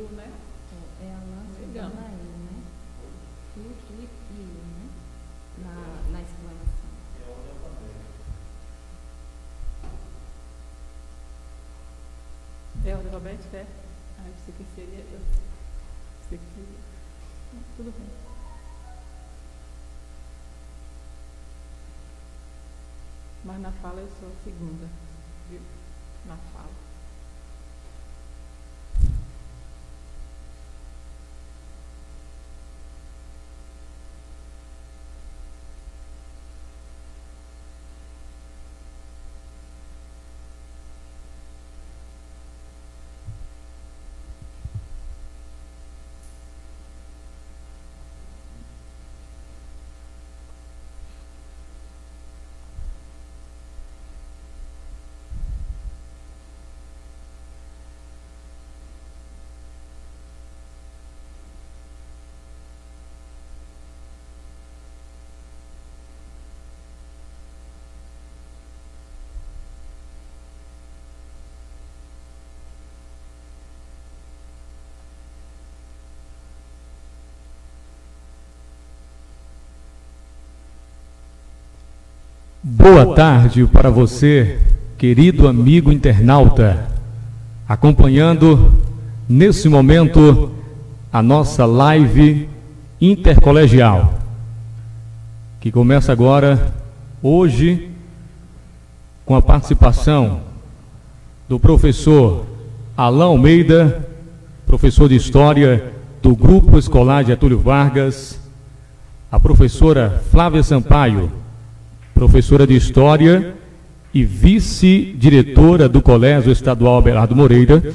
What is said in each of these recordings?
eu, né? É Alain Silvanaí, né? Fluxo e eu, né? Na exclamação. É o Roberto, é? Ah, eu sei que seria eu. Sei que seria. Tudo bem. Mas na fala eu sou a segunda, viu? Na fala. Boa tarde para você, querido amigo internauta, acompanhando nesse momento a nossa live intercolegial, que começa agora, hoje, com a participação do professor Alain Almeida, professor de História do Grupo Escolar Getúlio Vargas, a professora Flávia Sampaio, professora de História e vice-diretora do Colégio Estadual Abelardo Moreira,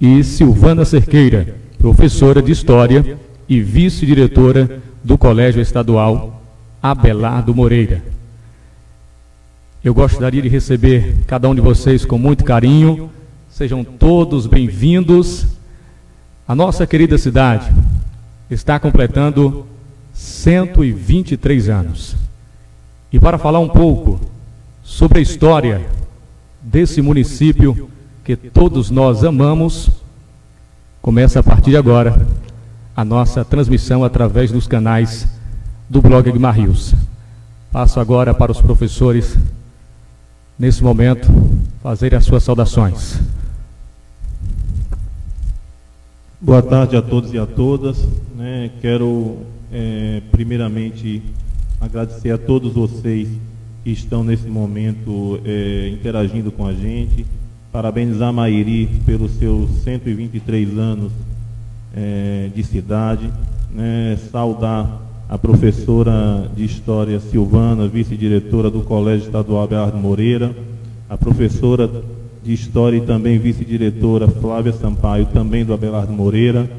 e Silvana Cerqueira, professora de História e vice-diretora do Colégio Estadual Abelardo Moreira. Eu gostaria de receber cada um de vocês com muito carinho. Sejam todos bem-vindos. A nossa querida cidade está completando 123 anos. E para falar um pouco sobre a história desse município que todos nós amamos, começa a partir de agora a nossa transmissão através dos canais do blog Guimar Rios. Passo agora para os professores, nesse momento, fazer as suas saudações. Boa tarde a todos e a todas. Quero, primeiramente, agradecer a todos vocês que estão nesse momento interagindo com a gente. Parabenizar a Mairi pelos seus 123 anos de cidade. Saudar a professora de História Silvana, vice-diretora do Colégio Estadual Abelardo Moreira. A professora de História e também vice-diretora Flávia Sampaio, também do Abelardo Moreira.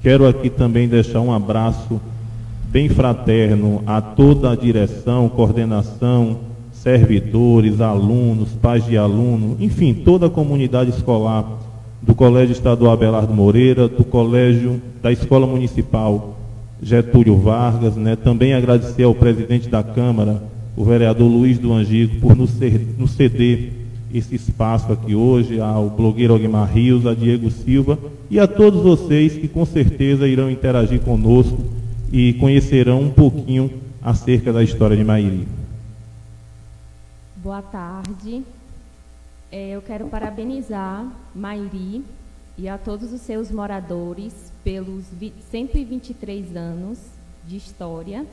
Quero aqui também deixar um abraço bem fraterno a toda a direção, coordenação, servidores, alunos, pais de aluno, enfim, toda a comunidade escolar do Colégio Estadual Abelardo Moreira, do Colégio da Escola Municipal Getúlio Vargas, Também agradecer ao presidente da Câmara, o vereador Luiz do Angico, por nos ceder esse espaço aqui hoje, ao blogueiro Guimar Rios, a Diego Silva e a todos vocês que com certeza irão interagir conosco e conhecerão um pouquinho acerca da história de Mairi. Boa tarde. Eu quero parabenizar Mairi e a todos os seus moradores pelos 123 anos de história.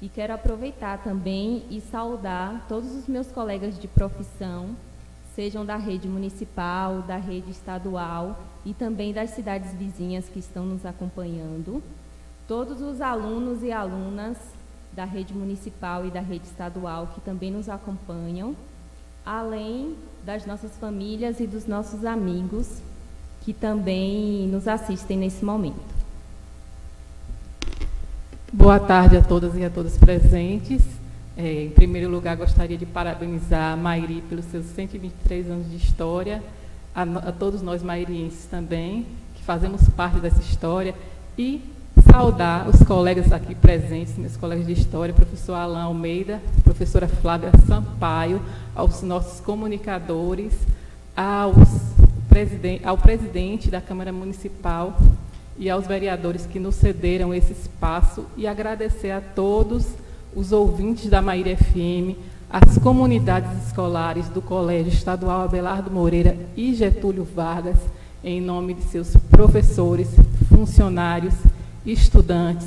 E quero aproveitar também e saudar todos os meus colegas de profissão, sejam da rede municipal, da rede estadual e também das cidades vizinhas que estão nos acompanhando. Todos os alunos e alunas da rede municipal e da rede estadual que também nos acompanham, além das nossas famílias e dos nossos amigos que também nos assistem nesse momento. Boa tarde a todas e a todos presentes. Em primeiro lugar, gostaria de parabenizar a Mairi pelos seus 123 anos de história, a todos nós mairienses também, que fazemos parte dessa história, e saudar os colegas aqui presentes, meus colegas de História, professor Alain Almeida, professora Flávia Sampaio, aos nossos comunicadores, aos ao presidente da Câmara Municipal e aos vereadores que nos cederam esse espaço e agradecer a todos os ouvintes da Mairi FM, as comunidades escolares do Colégio Estadual Abelardo Moreira e Getúlio Vargas, em nome de seus professores, funcionários, estudantes,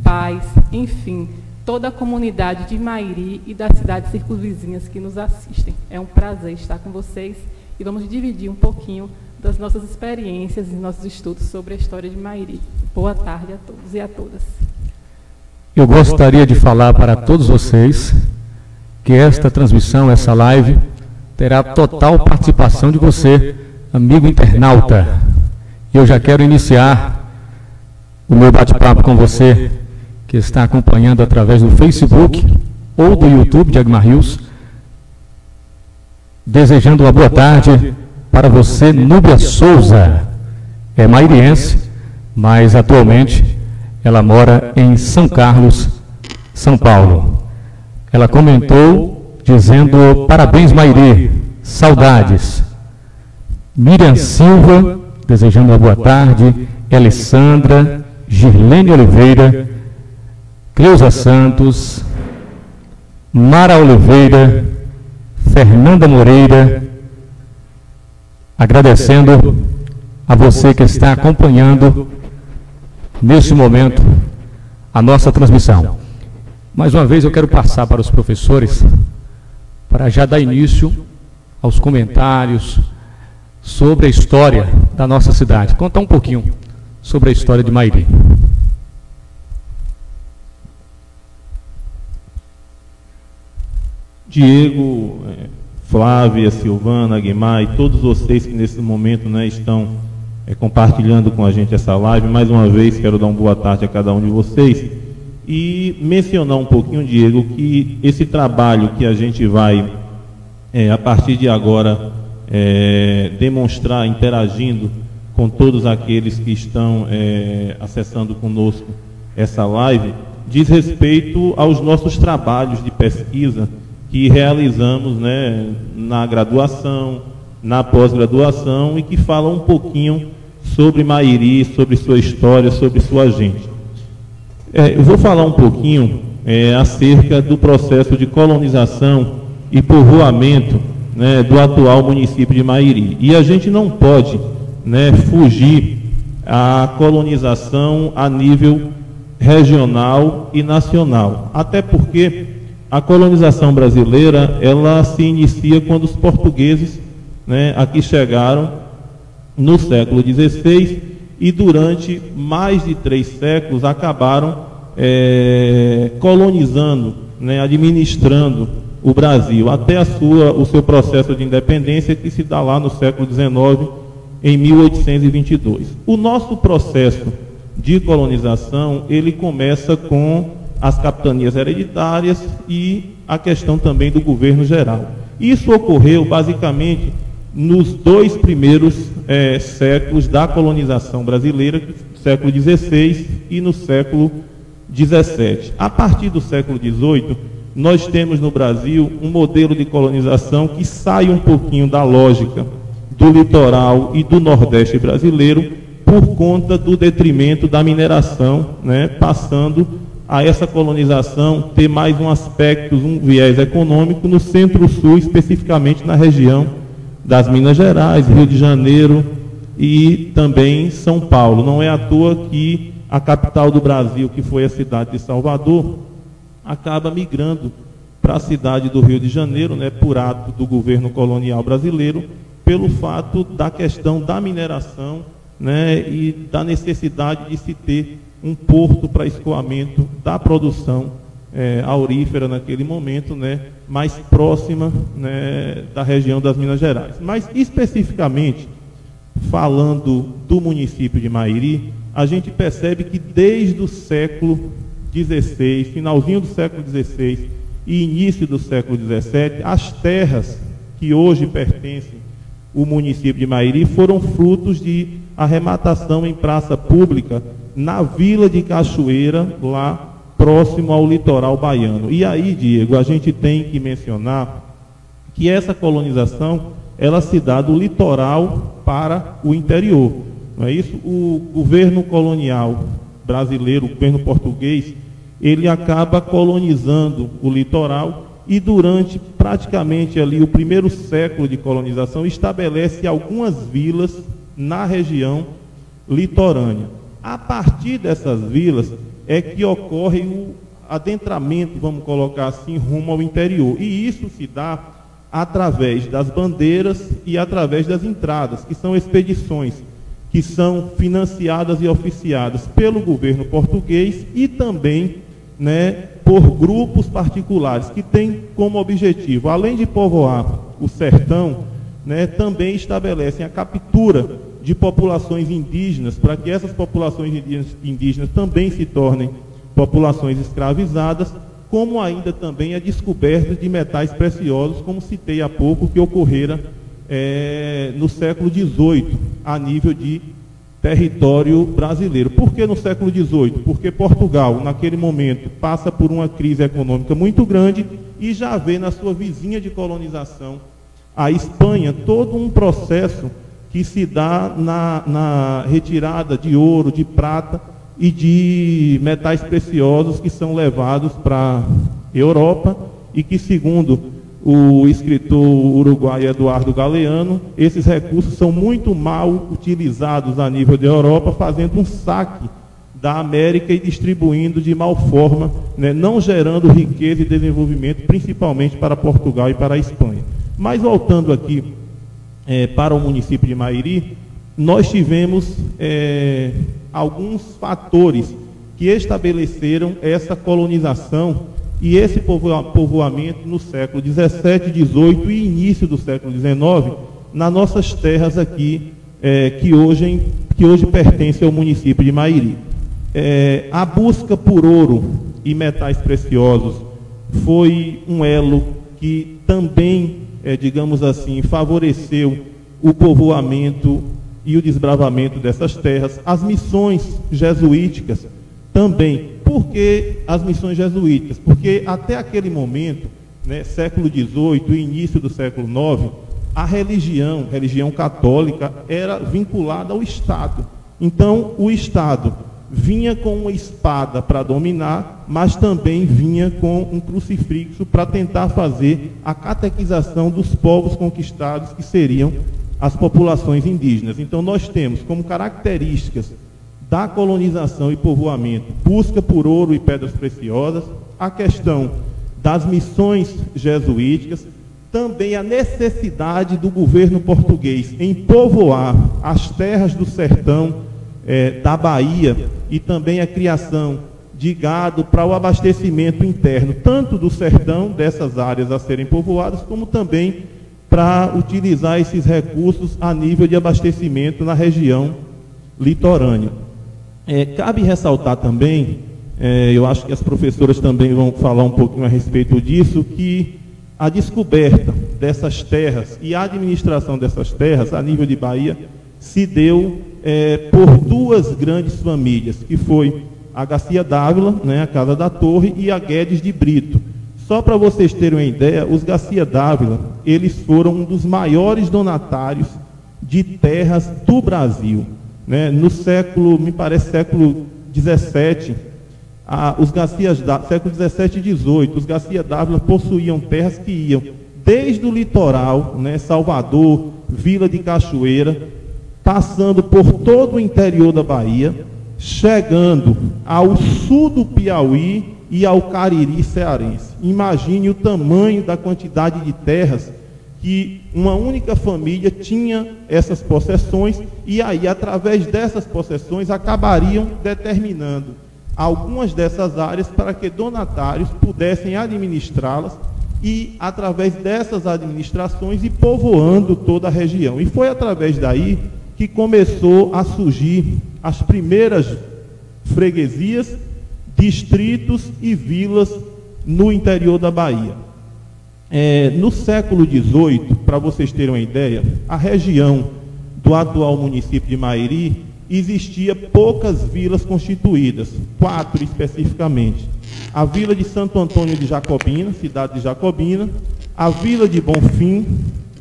pais, enfim, toda a comunidade de Mairi e das cidades circunvizinhas que nos assistem. É um prazer estar com vocês e vamos dividir um pouquinho das nossas experiências e nossos estudos sobre a história de Mairi. Boa tarde a todos e a todas. Eu gostaria de falar para todos vocês que esta transmissão, essa live, terá total participação de você, amigo internauta. Eu já quero iniciar o meu bate-papo com você que está acompanhando através do Facebook ou do YouTube de Agmar Rios, desejando uma boa tarde para você, Núbia Souza. É mairiense, mas atualmente ela mora em São Carlos, São Paulo. Ela comentou dizendo: parabéns, Mairi, saudades. Miriam Silva, desejando uma boa tarde. Alessandra, Girlene Oliveira, Cleusa Santos, Mara Oliveira, Fernanda Moreira, agradecendo a você que está acompanhando nesse momento a nossa transmissão. Mais uma vez eu quero passar para os professores para já dar início aos comentários sobre a história da nossa cidade. Contar um pouquinho sobre a história de Mairi. Diego, Flávia, Silvana, Guimar e todos vocês que nesse momento, né, estão compartilhando com a gente essa live. Mais uma vez quero dar uma boa tarde a cada um de vocês e mencionar um pouquinho, Diego, que esse trabalho que a gente vai a partir de agora demonstrar, interagindo com todos aqueles que estão acessando conosco essa live, diz respeito aos nossos trabalhos de pesquisa que realizamos, né, na graduação, na pós-graduação, e que falam um pouquinho sobre Mairi, sobre sua história, sobre sua gente. Eu vou falar um pouquinho acerca do processo de colonização e povoamento, né, do atual município de Mairi. E a gente não pode, né, fugir à colonização a nível regional e nacional, até porque a colonização brasileira, ela se inicia quando os portugueses, né, aqui chegaram no século XVI e durante mais de 3 séculos acabaram colonizando, né, administrando o Brasil, até o seu processo de independência, que se dá lá no século XIX, em 1822. O nosso processo de colonização, ele começa com as capitanias hereditárias e a questão também do governo geral. Isso ocorreu basicamente nos 2 primeiros séculos da colonização brasileira, século XVI e no século XVII. A partir do século XVIII, nós temos no Brasil um modelo de colonização que sai um pouquinho da lógica do litoral e do Nordeste brasileiro por conta do detrimento da mineração, né, passando a essa colonização ter mais um aspecto, um viés econômico no Centro-Sul, especificamente na região das Minas Gerais, Rio de Janeiro e também São Paulo. Não é à toa que a capital do Brasil, que foi a cidade de Salvador, acaba migrando para a cidade do Rio de Janeiro, né, por ato do governo colonial brasileiro, pelo fato da questão da mineração, né, e da necessidade de se ter um porto para escoamento da produção aurífera naquele momento, né, mais próxima, né, da região das Minas Gerais. Mas especificamente falando do município de Mairi, a gente percebe que desde o século XVI, finalzinho do século XVI e início do século XVII, as terras que hoje pertencem ao município de Mairi foram frutos de arrematação em praça pública na Vila de Cachoeira, lá próximo ao litoral baiano. E aí, Diego, a gente tem que mencionar que essa colonização, ela se dá do litoral para o interior. Não é isso? O governo colonial brasileiro, o governo português, ele acaba colonizando o litoral e durante praticamente ali o primeiro século de colonização estabelece algumas vilas na região litorânea. A partir dessas vilas é que ocorre o adentramento, vamos colocar assim, rumo ao interior. E isso se dá através das bandeiras e através das entradas, que são expedições que são financiadas e oficiadas pelo governo português e também, né, por grupos particulares que têm como objetivo, além de povoar o sertão, né, também estabelecem a captura de populações indígenas, para que essas populações indígenas também se tornem populações escravizadas, como ainda também a descoberta de metais preciosos, como citei há pouco, que ocorrera no século XVIII, a nível de território brasileiro. Por que no século XVIII? Porque Portugal, naquele momento, passa por uma crise econômica muito grande e já vê na sua vizinha de colonização, a Espanha, todo um processo que se dá na retirada de ouro, de prata e de metais preciosos que são levados para a Europa e que, segundo o escritor uruguaio Eduardo Galeano, esses recursos são muito mal utilizados a nível da Europa, fazendo um saque da América e distribuindo de mal forma, né, não gerando riqueza e desenvolvimento, principalmente para Portugal e para a Espanha. Mas voltando aqui para o município de Mairi, nós tivemos alguns fatores que estabeleceram essa colonização e esse povoamento no século XVII, XVIII e início do século XIX, nas nossas terras aqui, que hoje pertencem ao município de Mairi. A busca por ouro e metais preciosos foi um elo que também, digamos assim, favoreceu o povoamento e o desbravamento dessas terras. As missões jesuíticas também. Por que as missões jesuíticas? Porque até aquele momento, né, século XVIII e início do século IX, a religião católica, era vinculada ao Estado. Então, o Estado vinha com uma espada para dominar, mas também vinha com um crucifixo para tentar fazer a catequização dos povos conquistados, que seriam as populações indígenas. Então, nós temos como características da colonização e povoamento, busca por ouro e pedras preciosas, a questão das missões jesuíticas, também a necessidade do governo português em povoar as terras do sertão da Bahia e também a criação de gado para o abastecimento interno, tanto do sertão, dessas áreas a serem povoadas, como também para utilizar esses recursos a nível de abastecimento na região litorânea. Cabe ressaltar também, eu acho que as professoras também vão falar um pouquinho a respeito disso, que a descoberta dessas terras e a administração dessas terras a nível de Bahia se deu por duas grandes famílias, que foi a Garcia Dávila, né, a Casa da Torre, e a Guedes de Brito. Só para vocês terem uma ideia, os Garcia Dávila, eles foram um dos maiores donatários de terras do Brasil. Né? No século, me parece, século XVII, século XVII e XVIII, os Garcia Dávila possuíam terras que iam desde o litoral, né, Salvador, Vila de Cachoeira, passando por todo o interior da Bahia, chegando ao sul do Piauí e ao Cariri cearense. Imagine o tamanho da quantidade de terras que uma única família tinha essas possessões, e aí, através dessas possessões, acabariam determinando algumas dessas áreas para que donatários pudessem administrá-las e, através dessas administrações, ir povoando toda a região. E foi através daí que começou a surgir as primeiras freguesias, distritos e vilas no interior da Bahia. No século XVIII, para vocês terem uma ideia, a região do atual município de Mairi existia poucas vilas constituídas, 4 especificamente. A vila de Santo Antônio de Jacobina, cidade de Jacobina, a vila de Bonfim,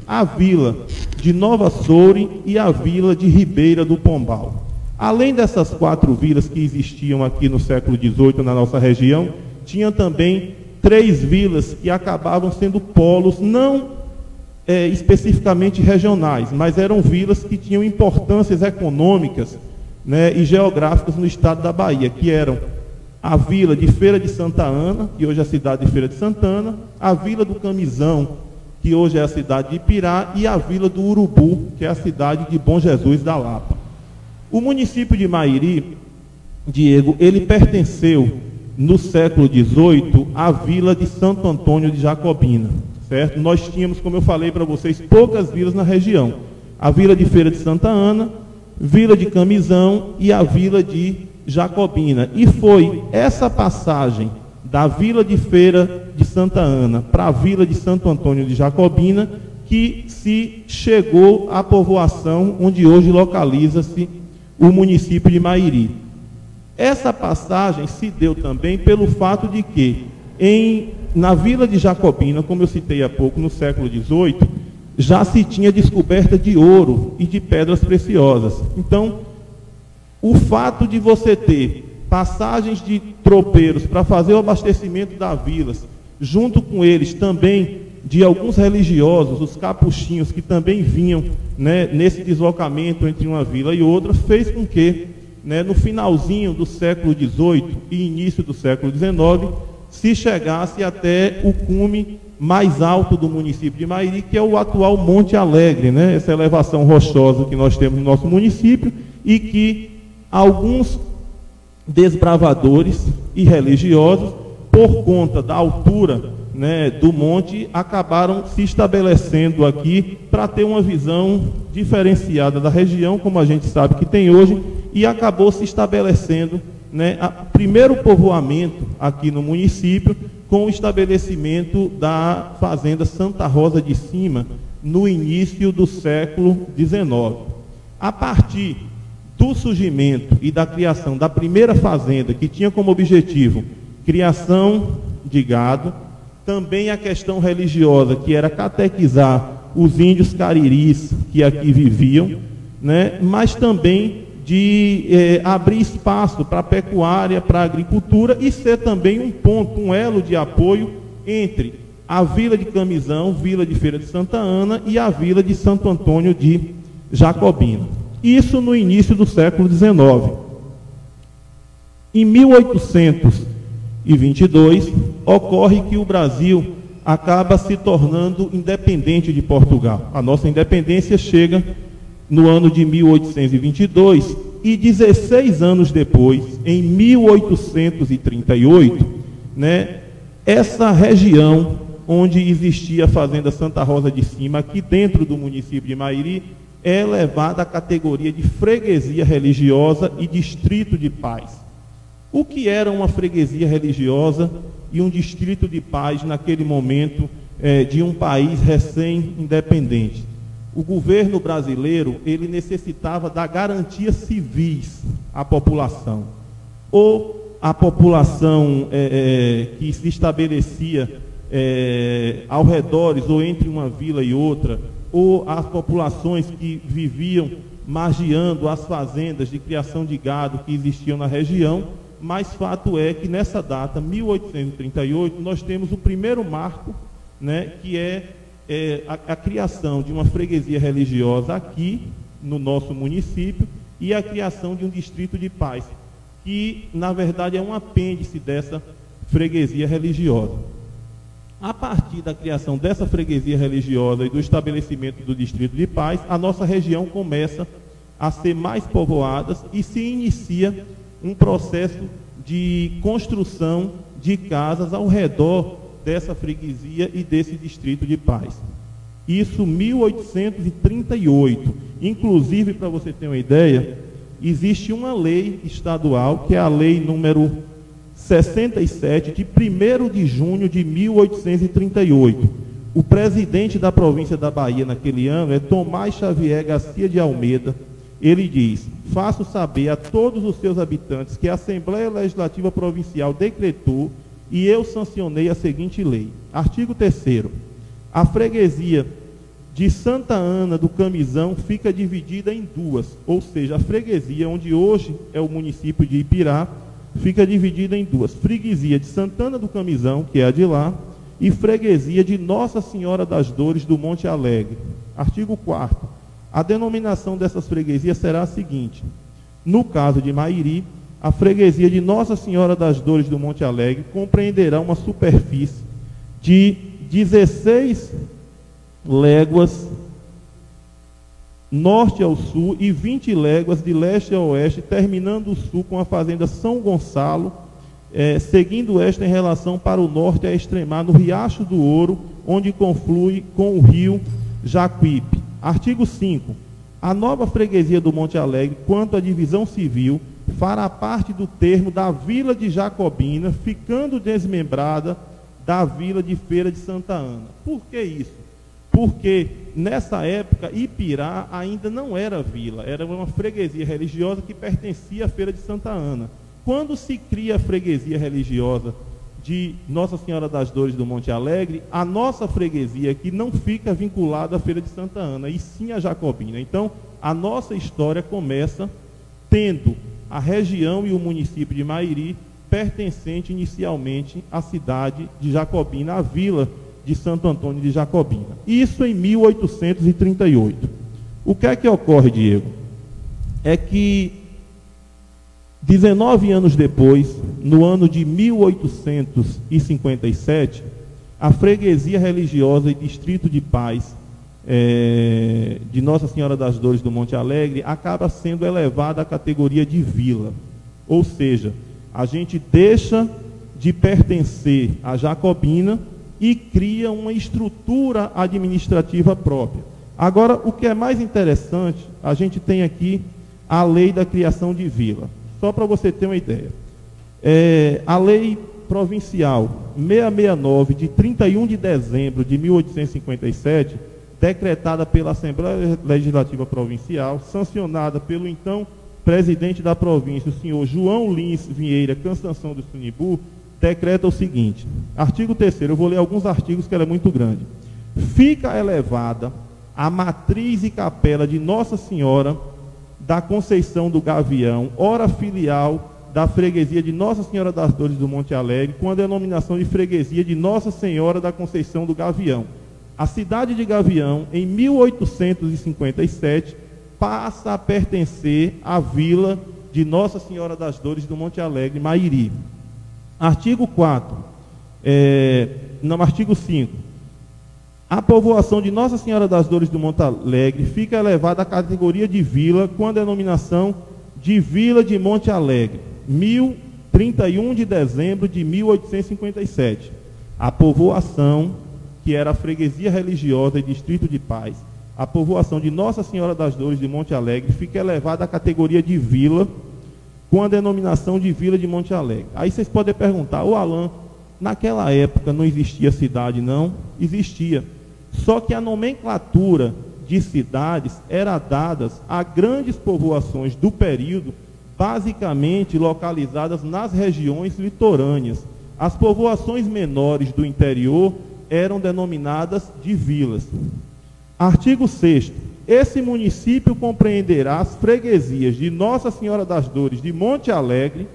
a vila de Nova Soure e a vila de Ribeira do Pombal. Além dessas 4 vilas que existiam aqui no século XVIII na nossa região, tinha também 3 vilas que acabavam sendo polos, não especificamente regionais, mas eram vilas que tinham importâncias econômicas, né, e geográficas no estado da Bahia, que eram a vila de Feira de Santa Ana, que hoje é a cidade de Feira de Santana, a vila do Camisão, que hoje é a cidade de Ipirá, e a vila do Urubu, que é a cidade de Bom Jesus da Lapa. O município de Mairi, Diego, ele pertenceu no século XVIII à vila de Santo Antônio de Jacobina, certo? Nós tínhamos, como eu falei para vocês, poucas vilas na região. A vila de Feira de Santa Ana, vila de Camisão e a vila de Jacobina. E foi essa passagem da vila de Feira de Santa Ana para a vila de Santo Antônio de Jacobina que se chegou à povoação onde hoje localiza-se o município de Mairi. Essa passagem se deu também pelo fato de que na vila de Jacobina, como eu citei há pouco, no século XVIII, já se tinha descoberta de ouro e de pedras preciosas. Então, o fato de você ter passagens de tropeiros para fazer o abastecimento das vilas, junto com eles também de alguns religiosos, os capuchinhos, que também vinham, né, nesse deslocamento entre uma vila e outra, fez com que, né, no finalzinho do século XVIII e início do século XIX, se chegasse até o cume mais alto do município de Mairi, que é o atual Monte Alegre, né? Essa elevação rochosa que nós temos no nosso município, e que alguns desbravadores e religiosos, por conta da altura, né, do monte, acabaram se estabelecendo aqui para ter uma visão diferenciada da região, como a gente sabe que tem hoje, e acabou se estabelecendo, né, o primeiro povoamento aqui no município, com o estabelecimento da fazenda Santa Rosa de Cima, no início do século XIX. A partir do surgimento e da criação da primeira fazenda, que tinha como objetivo criação de gado, também a questão religiosa, que era catequizar os índios cariris que aqui viviam, né, mas também de abrir espaço para a pecuária, para a agricultura, e ser também um ponto, um elo de apoio entre a vila de Camisão, vila de Feira de Santa Ana, e a vila de Santo Antônio de Jacobina. Isso no início do século XIX. Em 1822, ocorre que o Brasil acaba se tornando independente de Portugal. A nossa independência chega no ano de 1822, e 16 anos depois, em 1838, né, essa região onde existia a fazenda Santa Rosa de Cima, aqui dentro do município de Mairi, é elevada à categoria de freguesia religiosa e distrito de paz. O que era uma freguesia religiosa e um distrito de paz naquele momento de um país recém-independente? O governo brasileiro, ele necessitava dar garantias civis à população. Ou a população que se estabelecia ao redor, ou entre uma vila e outra, ou as populações que viviam margeando as fazendas de criação de gado que existiam na região. Mas fato é que nessa data, 1838, nós temos o primeiro marco, né, que é a criação de uma freguesia religiosa aqui no nosso município, e a criação de um distrito de paz, que na verdade é um apêndice dessa freguesia religiosa. A partir da criação dessa freguesia religiosa e do estabelecimento do distrito de paz, a nossa região começa a ser mais povoada e se inicia um processo de construção de casas ao redor dessa freguesia e desse distrito de paz. Isso 1838. Inclusive, para você ter uma ideia, existe uma lei estadual, que é a lei número 67, de 1º de junho de 1838. O presidente da província da Bahia naquele ano é Tomás Xavier Garcia de Almeida. Ele diz: faço saber a todos os seus habitantes que a Assembleia Legislativa Provincial decretou e eu sancionei a seguinte lei. Artigo 3º. A freguesia de Santa Ana do Camisão fica dividida em duas, ou seja, a freguesia, onde hoje é o município de Ipirá, fica dividida em duas. Freguesia de Santana do Camisão, que é a de lá, e freguesia de Nossa Senhora das Dores do Monte Alegre. Artigo 4º. A denominação dessas freguesias será a seguinte: no caso de Mairi, a freguesia de Nossa Senhora das Dores do Monte Alegre compreenderá uma superfície de 16 léguas norte ao sul e 20 léguas de leste a oeste, terminando o sul com a fazenda São Gonçalo, seguindo esta em relação para o norte a extremar no Riacho do Ouro, onde conflui com o rio Jacuípe. Artigo 5º. A nova freguesia do Monte Alegre, quanto à divisão civil, fará parte do termo da Vila de Jacobina, ficando desmembrada da Vila de Feira de Santa Ana. Por que isso? Porque nessa época Ipirá ainda não era vila, era uma freguesia religiosa que pertencia à Feira de Santa Ana. Quando se cria a freguesia religiosa de Nossa Senhora das Dores do Monte Alegre, a nossa freguesia aqui não fica vinculada à Feira de Santa Ana, e sim a Jacobina. Então, a nossa história começa tendo a região e o município de Mairi pertencente inicialmente à cidade de Jacobina, à vila de Santo Antônio de Jacobina. Isso em 1838. O que é que ocorre, Diego? É que 19 anos depois, no ano de 1857, a freguesia religiosa e distrito de paz de Nossa Senhora das Dores do Monte Alegre acaba sendo elevada à categoria de vila. Ou seja, a gente deixa de pertencer à Jacobina e cria uma estrutura administrativa própria. Agora, o que é mais interessante, a gente tem aqui a lei da criação de vila. Só para você ter uma ideia. A lei provincial 669, de 31 de dezembro de 1857, decretada pela Assembleia Legislativa Provincial, sancionada pelo então presidente da província, o senhor João Lins Vieira Cansanção do Sunibu, decreta o seguinte: artigo 3º, eu vou ler alguns artigos que ela é muito grande. Fica elevada a matriz e capela de Nossa Senhora da Conceição do Gavião, ora filial da freguesia de Nossa Senhora das Dores do Monte Alegre, com a denominação de freguesia de Nossa Senhora da Conceição do Gavião. A cidade de Gavião, em 1857, passa a pertencer à vila de Nossa Senhora das Dores do Monte Alegre, Mairi. Artigo 4, artigo 5. A povoação de Nossa Senhora das Dores do Monte Alegre fica elevada à categoria de vila com a denominação de Vila de Monte Alegre, 31 de dezembro de 1857. A povoação, que era a freguesia religiosa e distrito de paz, a povoação de Nossa Senhora das Dores de Monte Alegre fica elevada à categoria de vila com a denominação de Vila de Monte Alegre. Aí vocês podem perguntar: ô Alain, naquela época não existia cidade? Não, existia. Só que a nomenclatura de cidades era dada a grandes povoações do período, basicamente localizadas nas regiões litorâneas. As povoações menores do interior eram denominadas de vilas. Artigo 6º. Esse município compreenderá as freguesias de Nossa Senhora das Dores de Monte Alegre,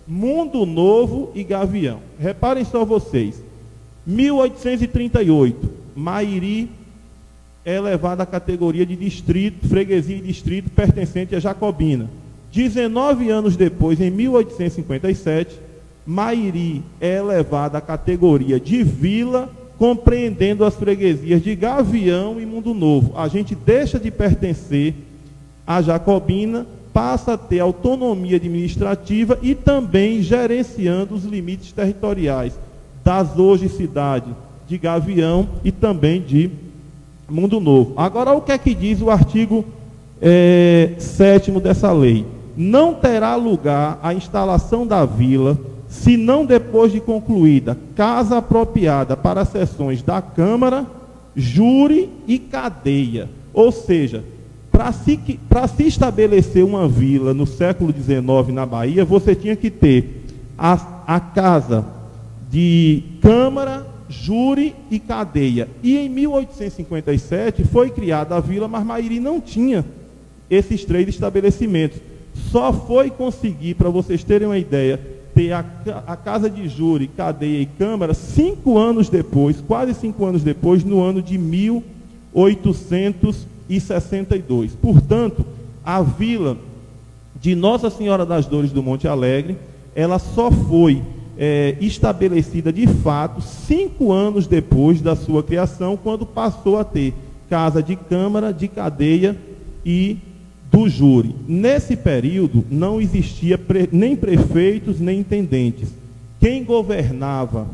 Mundo Novo e Gavião. Reparem só vocês. 1838, Mairi é elevada à categoria de distrito, freguesia e distrito pertencente a Jacobina. 19 anos depois, em 1857, Mairi é elevada à categoria de vila, compreendendo as freguesias de Gavião e Mundo Novo. A gente deixa de pertencer à Jacobina, passa a ter autonomia administrativa e também gerenciando os limites territoriais das hoje cidades de Gavião e também de Mundo Novo. Agora, o que é que diz o artigo 7º dessa lei? Não terá lugar a instalação da vila, senão depois de concluída casa apropriada para sessões da Câmara, júri e cadeia. Ou seja, para se estabelecer uma vila no século XIX na Bahia, você tinha que ter a casa de Câmara, júri e cadeia. E em 1857 foi criada a vila, mas Mairi não tinha esses 3 estabelecimentos. Só foi conseguir, para vocês terem uma ideia, ter a casa de júri, cadeia e câmara 5 anos depois, quase 5 anos depois, no ano de 1862. Portanto, a vila de Nossa Senhora das Dores do Monte Alegre, ela só foi estabelecida de fato 5 anos depois da sua criação, quando passou a ter casa de câmara, de cadeia e do júri. Nesse período não existia nem prefeitos nem intendentes. Quem governava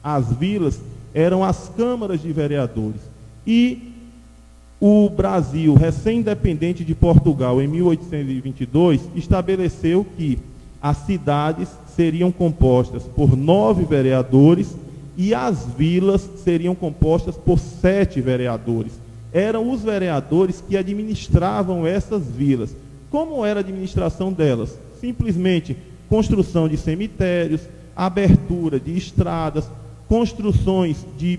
as vilas eram as câmaras de vereadores. E o Brasil, recém-independente de Portugal, em 1822, estabeleceu que as cidades seriam compostas por 9 vereadores e as vilas seriam compostas por 7 vereadores. Eram os vereadores que administravam essas vilas. Como era a administração delas? Simplesmente construção de cemitérios, abertura de estradas, construções de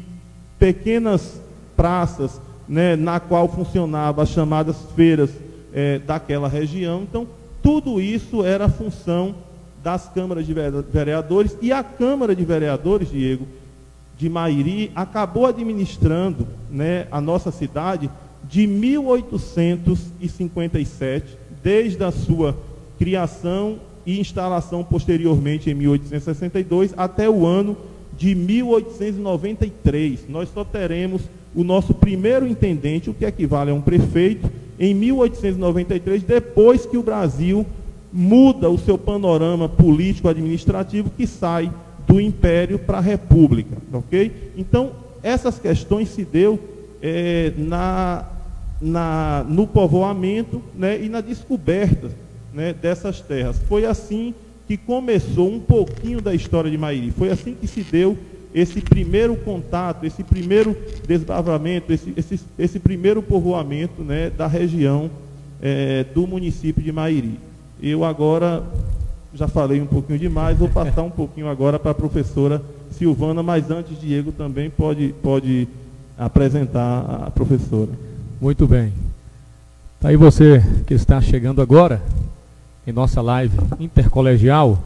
pequenas praças, né, na qual funcionavam as chamadas feiras daquela região. Então, tudo isso era função das câmaras de vereadores, e a Câmara de Vereadores, Diego, de Mairi, acabou administrando, né, a nossa cidade de 1857, desde a sua criação e instalação posteriormente em 1862, até o ano de 1893. Nós só teremos o nosso primeiro intendente, o que equivale a um prefeito, em 1893, depois que o Brasil muda o seu panorama político-administrativo, que sai do Império para a República, ok? Então, essas questões se deu no povoamento, né, e na descoberta, né, dessas terras. Foi assim que começou um pouquinho da história de Mairi. Foi assim que se deu esse primeiro contato, esse primeiro desbravamento, esse primeiro povoamento, né, da região do município de Mairi. Eu agora já falei um pouquinho demais, vou passar um pouquinho agora para a professora Silvana, mas antes, Diego também pode apresentar a professora. Muito bem. Tá aí você que está chegando agora em nossa live intercolegial.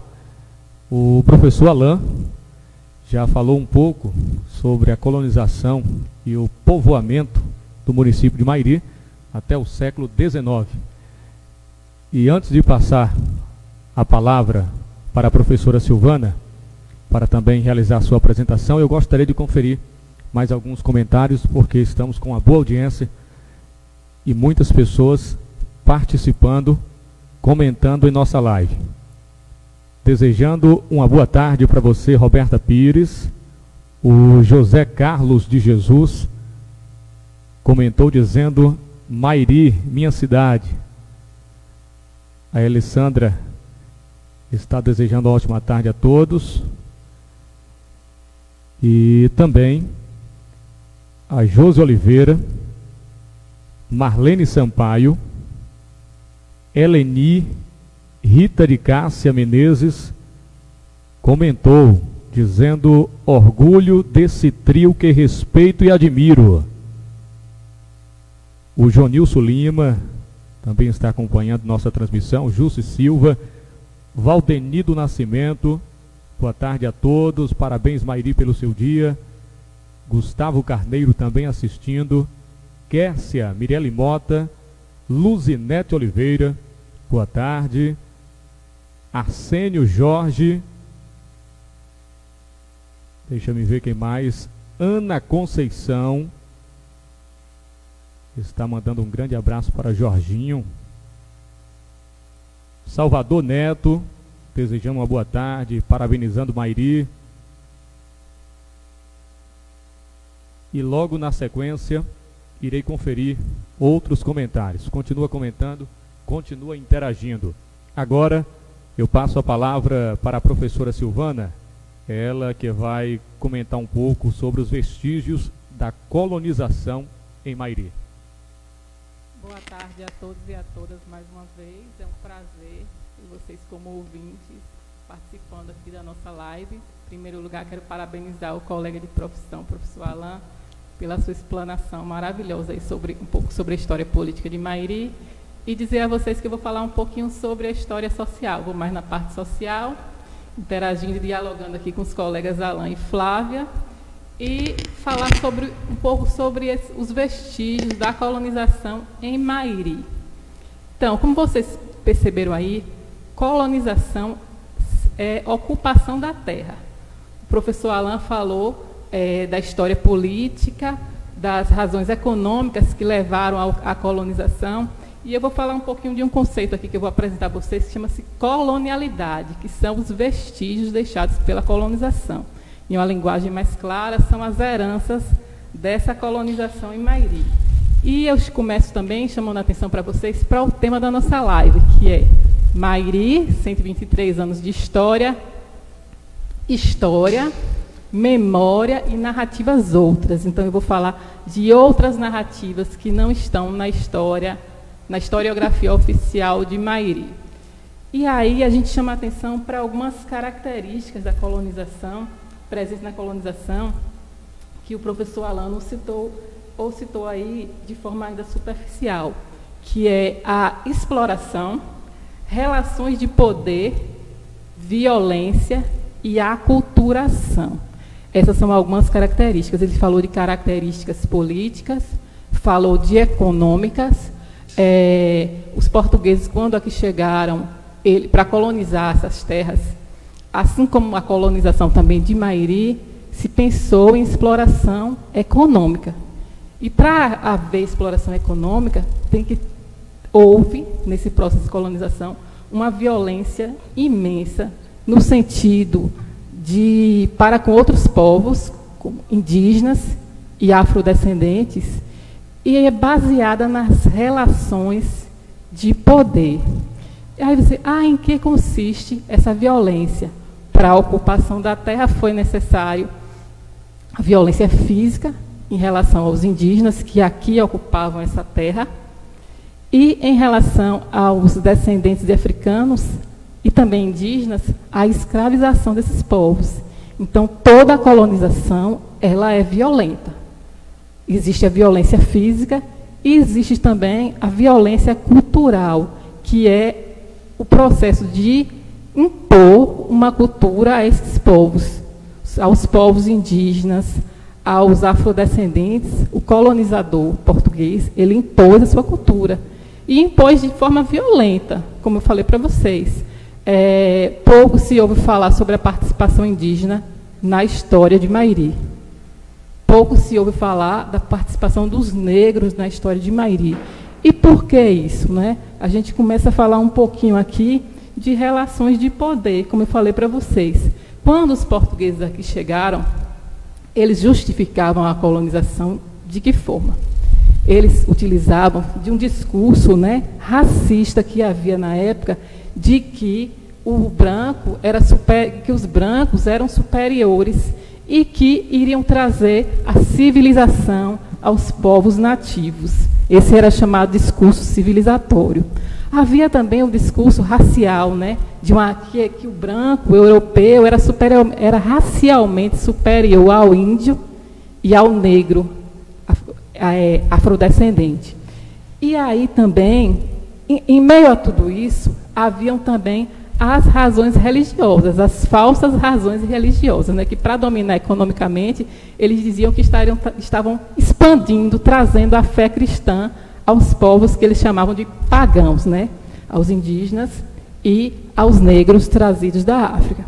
O professor Alain já falou um pouco sobre a colonização e o povoamento do município de Mairi até o século XIX. E antes de passar a palavra para a professora Silvana, para também realizar a sua apresentação, eu gostaria de conferir mais alguns comentários, porque estamos com uma boa audiência e muitas pessoas participando, comentando em nossa live. Desejando uma boa tarde para você, Roberta Pires. O José Carlos de Jesus comentou dizendo: Mairi, minha cidade. A Alessandra está desejando uma ótima tarde a todos. E também a Josi Oliveira, Marlene Sampaio, Eleni, Rita de Cássia Menezes comentou, dizendo: orgulho desse trio que respeito e admiro. O Jonilson Lima também está acompanhando nossa transmissão. Jussi Silva, Valdeni do Nascimento, boa tarde a todos, parabéns Mairi pelo seu dia. Gustavo Carneiro também assistindo. Kércia Mirelle Mota, Luzinete Oliveira, boa tarde. Arsênio Jorge, deixa-me ver quem mais. Ana Conceição está mandando um grande abraço para Jorginho. Salvador Neto, desejando uma boa tarde, parabenizando Mairi. E logo na sequência irei conferir outros comentários. Continua comentando, continua interagindo. Agora eu passo a palavra para a professora Silvana, ela que vai comentar um pouco sobre os vestígios da colonização em Mairi. Boa tarde a todos e a todas mais uma vez. É um prazer ter vocês como ouvintes participando aqui da nossa live. Em primeiro lugar, quero parabenizar o colega de profissão, professor Alain, pela sua explanação maravilhosa aí um pouco sobre a história política de Mairi, e dizer a vocês que eu vou falar um pouquinho sobre a história social. Vou mais na parte social, interagindo e dialogando aqui com os colegas Alain e Flávia, e falar um pouco sobre os vestígios da colonização em Mairi. Então, como vocês perceberam aí, colonização é ocupação da terra. O professor Alain falou da história política, das razões econômicas que levaram à colonização, e eu vou falar um pouquinho de um conceito aqui que eu vou apresentar a vocês, que chama-se colonialidade, que são os vestígios deixados pela colonização. Em uma linguagem mais clara, são as heranças dessa colonização em Mairi. E eu começo também chamando a atenção para vocês para o tema da nossa live, que é Mairi, 123 anos de história, memória e narrativas outras. Então, eu vou falar de outras narrativas que não estão na historiografia oficial de Mairi. E aí a gente chama a atenção para algumas características da colonização, presentes na colonização, que o professor Alain citou aí de forma ainda superficial, que é a exploração, relações de poder, violência e aculturação. Essas são algumas características. Ele falou de características políticas, falou de econômicas. Os portugueses, quando aqui chegaram para colonizar essas terras, assim como a colonização também de Mairi, se pensou em exploração econômica. E para haver exploração econômica, houve, nesse processo de colonização, uma violência imensa, no sentido para com outros povos, como indígenas e afrodescendentes, e é baseada nas relações de poder. E aí você, em que consiste essa violência? Para a ocupação da terra foi necessário a violência física em relação aos indígenas que aqui ocupavam essa terra, e em relação aos descendentes de africanos e também indígenas, a escravização desses povos. Então, toda a colonização ela é violenta. Existe a violência física e existe também a violência cultural, que é o processo de impor uma cultura a esses povos, aos povos indígenas, aos afrodescendentes. O colonizador português, ele impôs a sua cultura, e impôs de forma violenta, como eu falei para vocês. Pouco se ouve falar sobre a participação indígena na história de Mairi. Pouco se ouve falar da participação dos negros na história de Mairi. E por que isso, né? A gente começa a falar um pouquinho aqui de relações de poder, como eu falei para vocês. Quando os portugueses aqui chegaram, eles justificavam a colonização de que forma? Eles utilizavam de um discurso, né, racista que havia na época, de que os brancos eram superiores e que iriam trazer a civilização aos povos nativos. Esse era chamado discurso civilizatório. Havia também um discurso racial, né, que o branco, o europeu, era racialmente superior ao índio e ao negro afrodescendente. E aí também, em meio a tudo isso, haviam também as razões religiosas, as falsas razões religiosas, né, que para dominar economicamente, eles diziam que estavam expandindo, trazendo a fé cristã aos povos que eles chamavam de pagãos, né, aos indígenas e aos negros trazidos da África.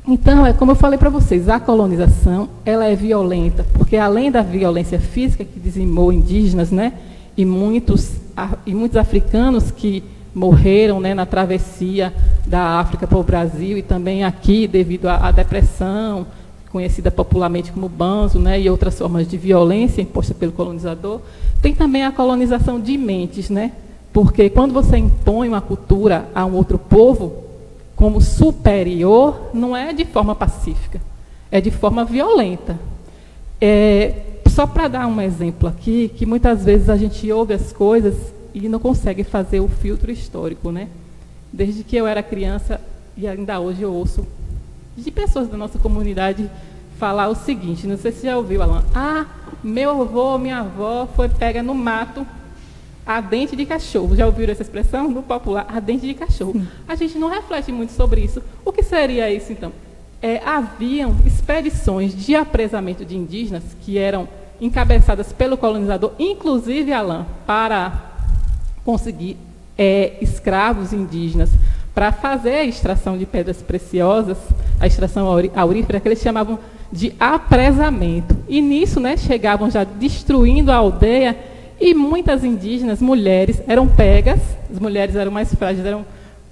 Então, como eu falei para vocês, a colonização ela é violenta, porque além da violência física que dizimou indígenas, né, e muitos africanos que morreram, né, na travessia da África para o Brasil, e também aqui devido à depressão, conhecida popularmente como banzo, né, e outras formas de violência imposta pelo colonizador, tem também a colonização de mentes, né, porque quando você impõe uma cultura a um outro povo como superior, não é de forma pacífica, é de forma violenta. Só para dar um exemplo aqui, que muitas vezes a gente ouve as coisas e não consegue fazer o filtro histórico, né? Desde que eu era criança, e ainda hoje eu ouço de pessoas da nossa comunidade falar o seguinte, não sei se já ouviu, Alan, meu avô, minha avó foi pega no mato a dente de cachorro. Já ouviram essa expressão? No popular, a dente de cachorro. Sim. A gente não reflete muito sobre isso. O que seria isso, então? Haviam expedições de apresamento de indígenas que eram encabeçadas pelo colonizador, inclusive, Alan, para conseguir escravos indígenas, para fazer a extração de pedras preciosas, a extração aurífera, que eles chamavam de apresamento. E nisso, né, chegavam já destruindo a aldeia, e muitas indígenas, mulheres, eram pegas, as mulheres eram mais frágeis, eram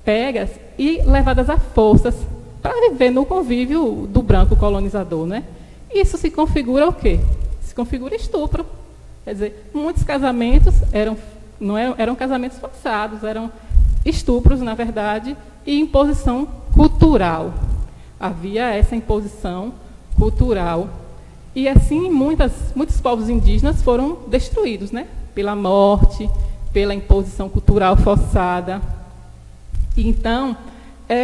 pegas e levadas a forças para viver no convívio do branco colonizador, né? Isso se configura o quê? Se configura estupro. Quer dizer, muitos casamentos eram casamentos forçados, eram estupros, na verdade, e imposição cultural. Havia essa imposição cultural. E assim, muitos povos indígenas foram destruídos, né? Pela morte, pela imposição cultural forçada. E então,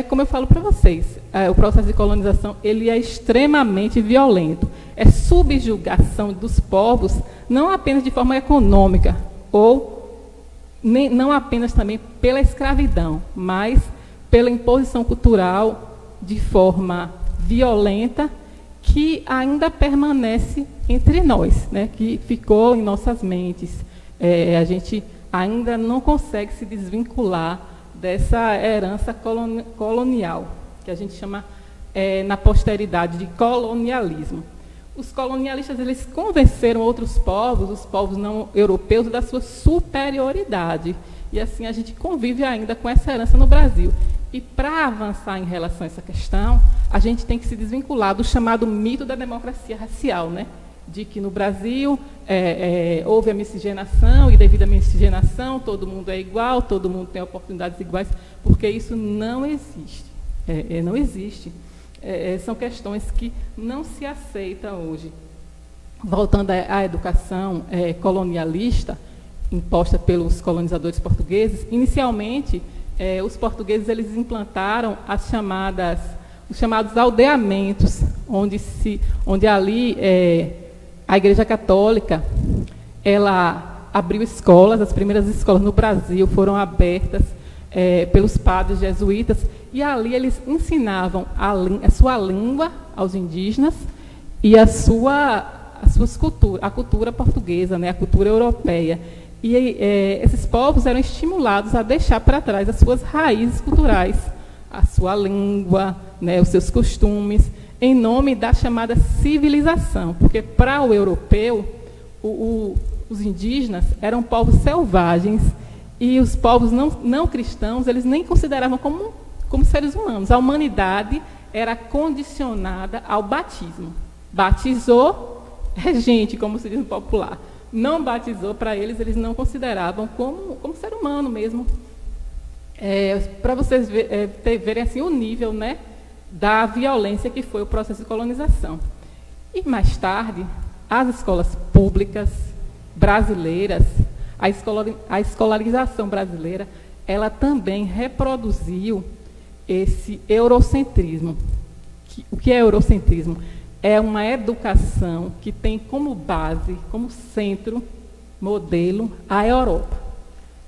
como eu falo para vocês, o processo de colonização ele é extremamente violento. É subjugação dos povos, não apenas de forma econômica, ou não apenas também pela escravidão, mas pela imposição cultural de forma violenta, que ainda permanece entre nós, né? Que ficou em nossas mentes. A gente ainda não consegue se desvincular dessa herança colonial, que a gente chama na posteridade de colonialismo. Os colonialistas eles convenceram outros povos, os povos não europeus, da sua superioridade. E assim a gente convive ainda com essa herança no Brasil. E para avançar em relação a essa questão, a gente tem que se desvincular do chamado mito da democracia racial, né? De que no Brasil houve a miscigenação, e devido à miscigenação todo mundo é igual, todo mundo tem oportunidades iguais, porque isso não existe. Não existe. São questões que não se aceitam hoje. Voltando à educação colonialista, imposta pelos colonizadores portugueses, inicialmente, os portugueses eles implantaram os chamados aldeamentos, onde ali a Igreja Católica ela abriu escolas, as primeiras escolas no Brasil foram abertas pelos padres jesuítas, e ali eles ensinavam a sua língua aos indígenas e a cultura portuguesa, né, a cultura europeia. E esses povos eram estimulados a deixar para trás as suas raízes culturais, a sua língua, né, os seus costumes, em nome da chamada civilização. Porque para o europeu, os indígenas eram povos selvagens, e os povos não cristãos, eles nem consideravam como seres humanos. A humanidade era condicionada ao batismo. Batizou, gente, como se diz no popular. Não batizou, para eles não consideravam como ser humano mesmo. Para vocês verem assim, o nível, né, da violência que foi o processo de colonização. E mais tarde, as escolas públicas brasileiras, a escolarização brasileira, ela também reproduziu esse eurocentrismo. O que é eurocentrismo? É uma educação que tem como base, como centro, modelo, a Europa.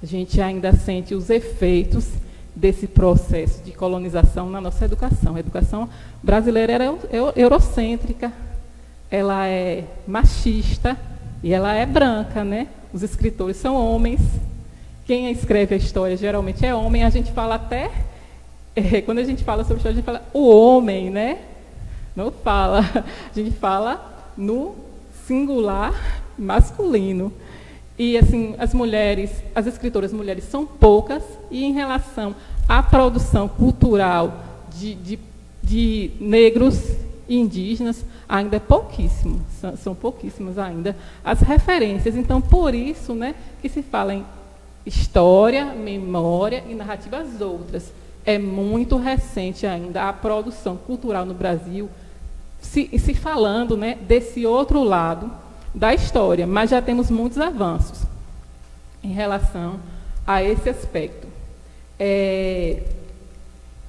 A gente ainda sente os efeitos desse processo de colonização na nossa educação. A educação brasileira é eurocêntrica, ela é machista e ela é branca, né? Os escritores são homens. Quem escreve a história geralmente é homem. A gente fala até, quando a gente fala sobre história, a gente fala o homem, né? Não fala, a gente fala no singular masculino. E assim, as escritoras mulheres são poucas, e em relação à produção cultural de negros e indígenas, ainda é pouquíssimo, são pouquíssimas ainda as referências. Então, por isso, né, que se fala em história, memória e narrativas outras. É muito recente ainda a produção cultural no Brasil, se falando, né, desse outro lado da história, mas já temos muitos avanços em relação a esse aspecto.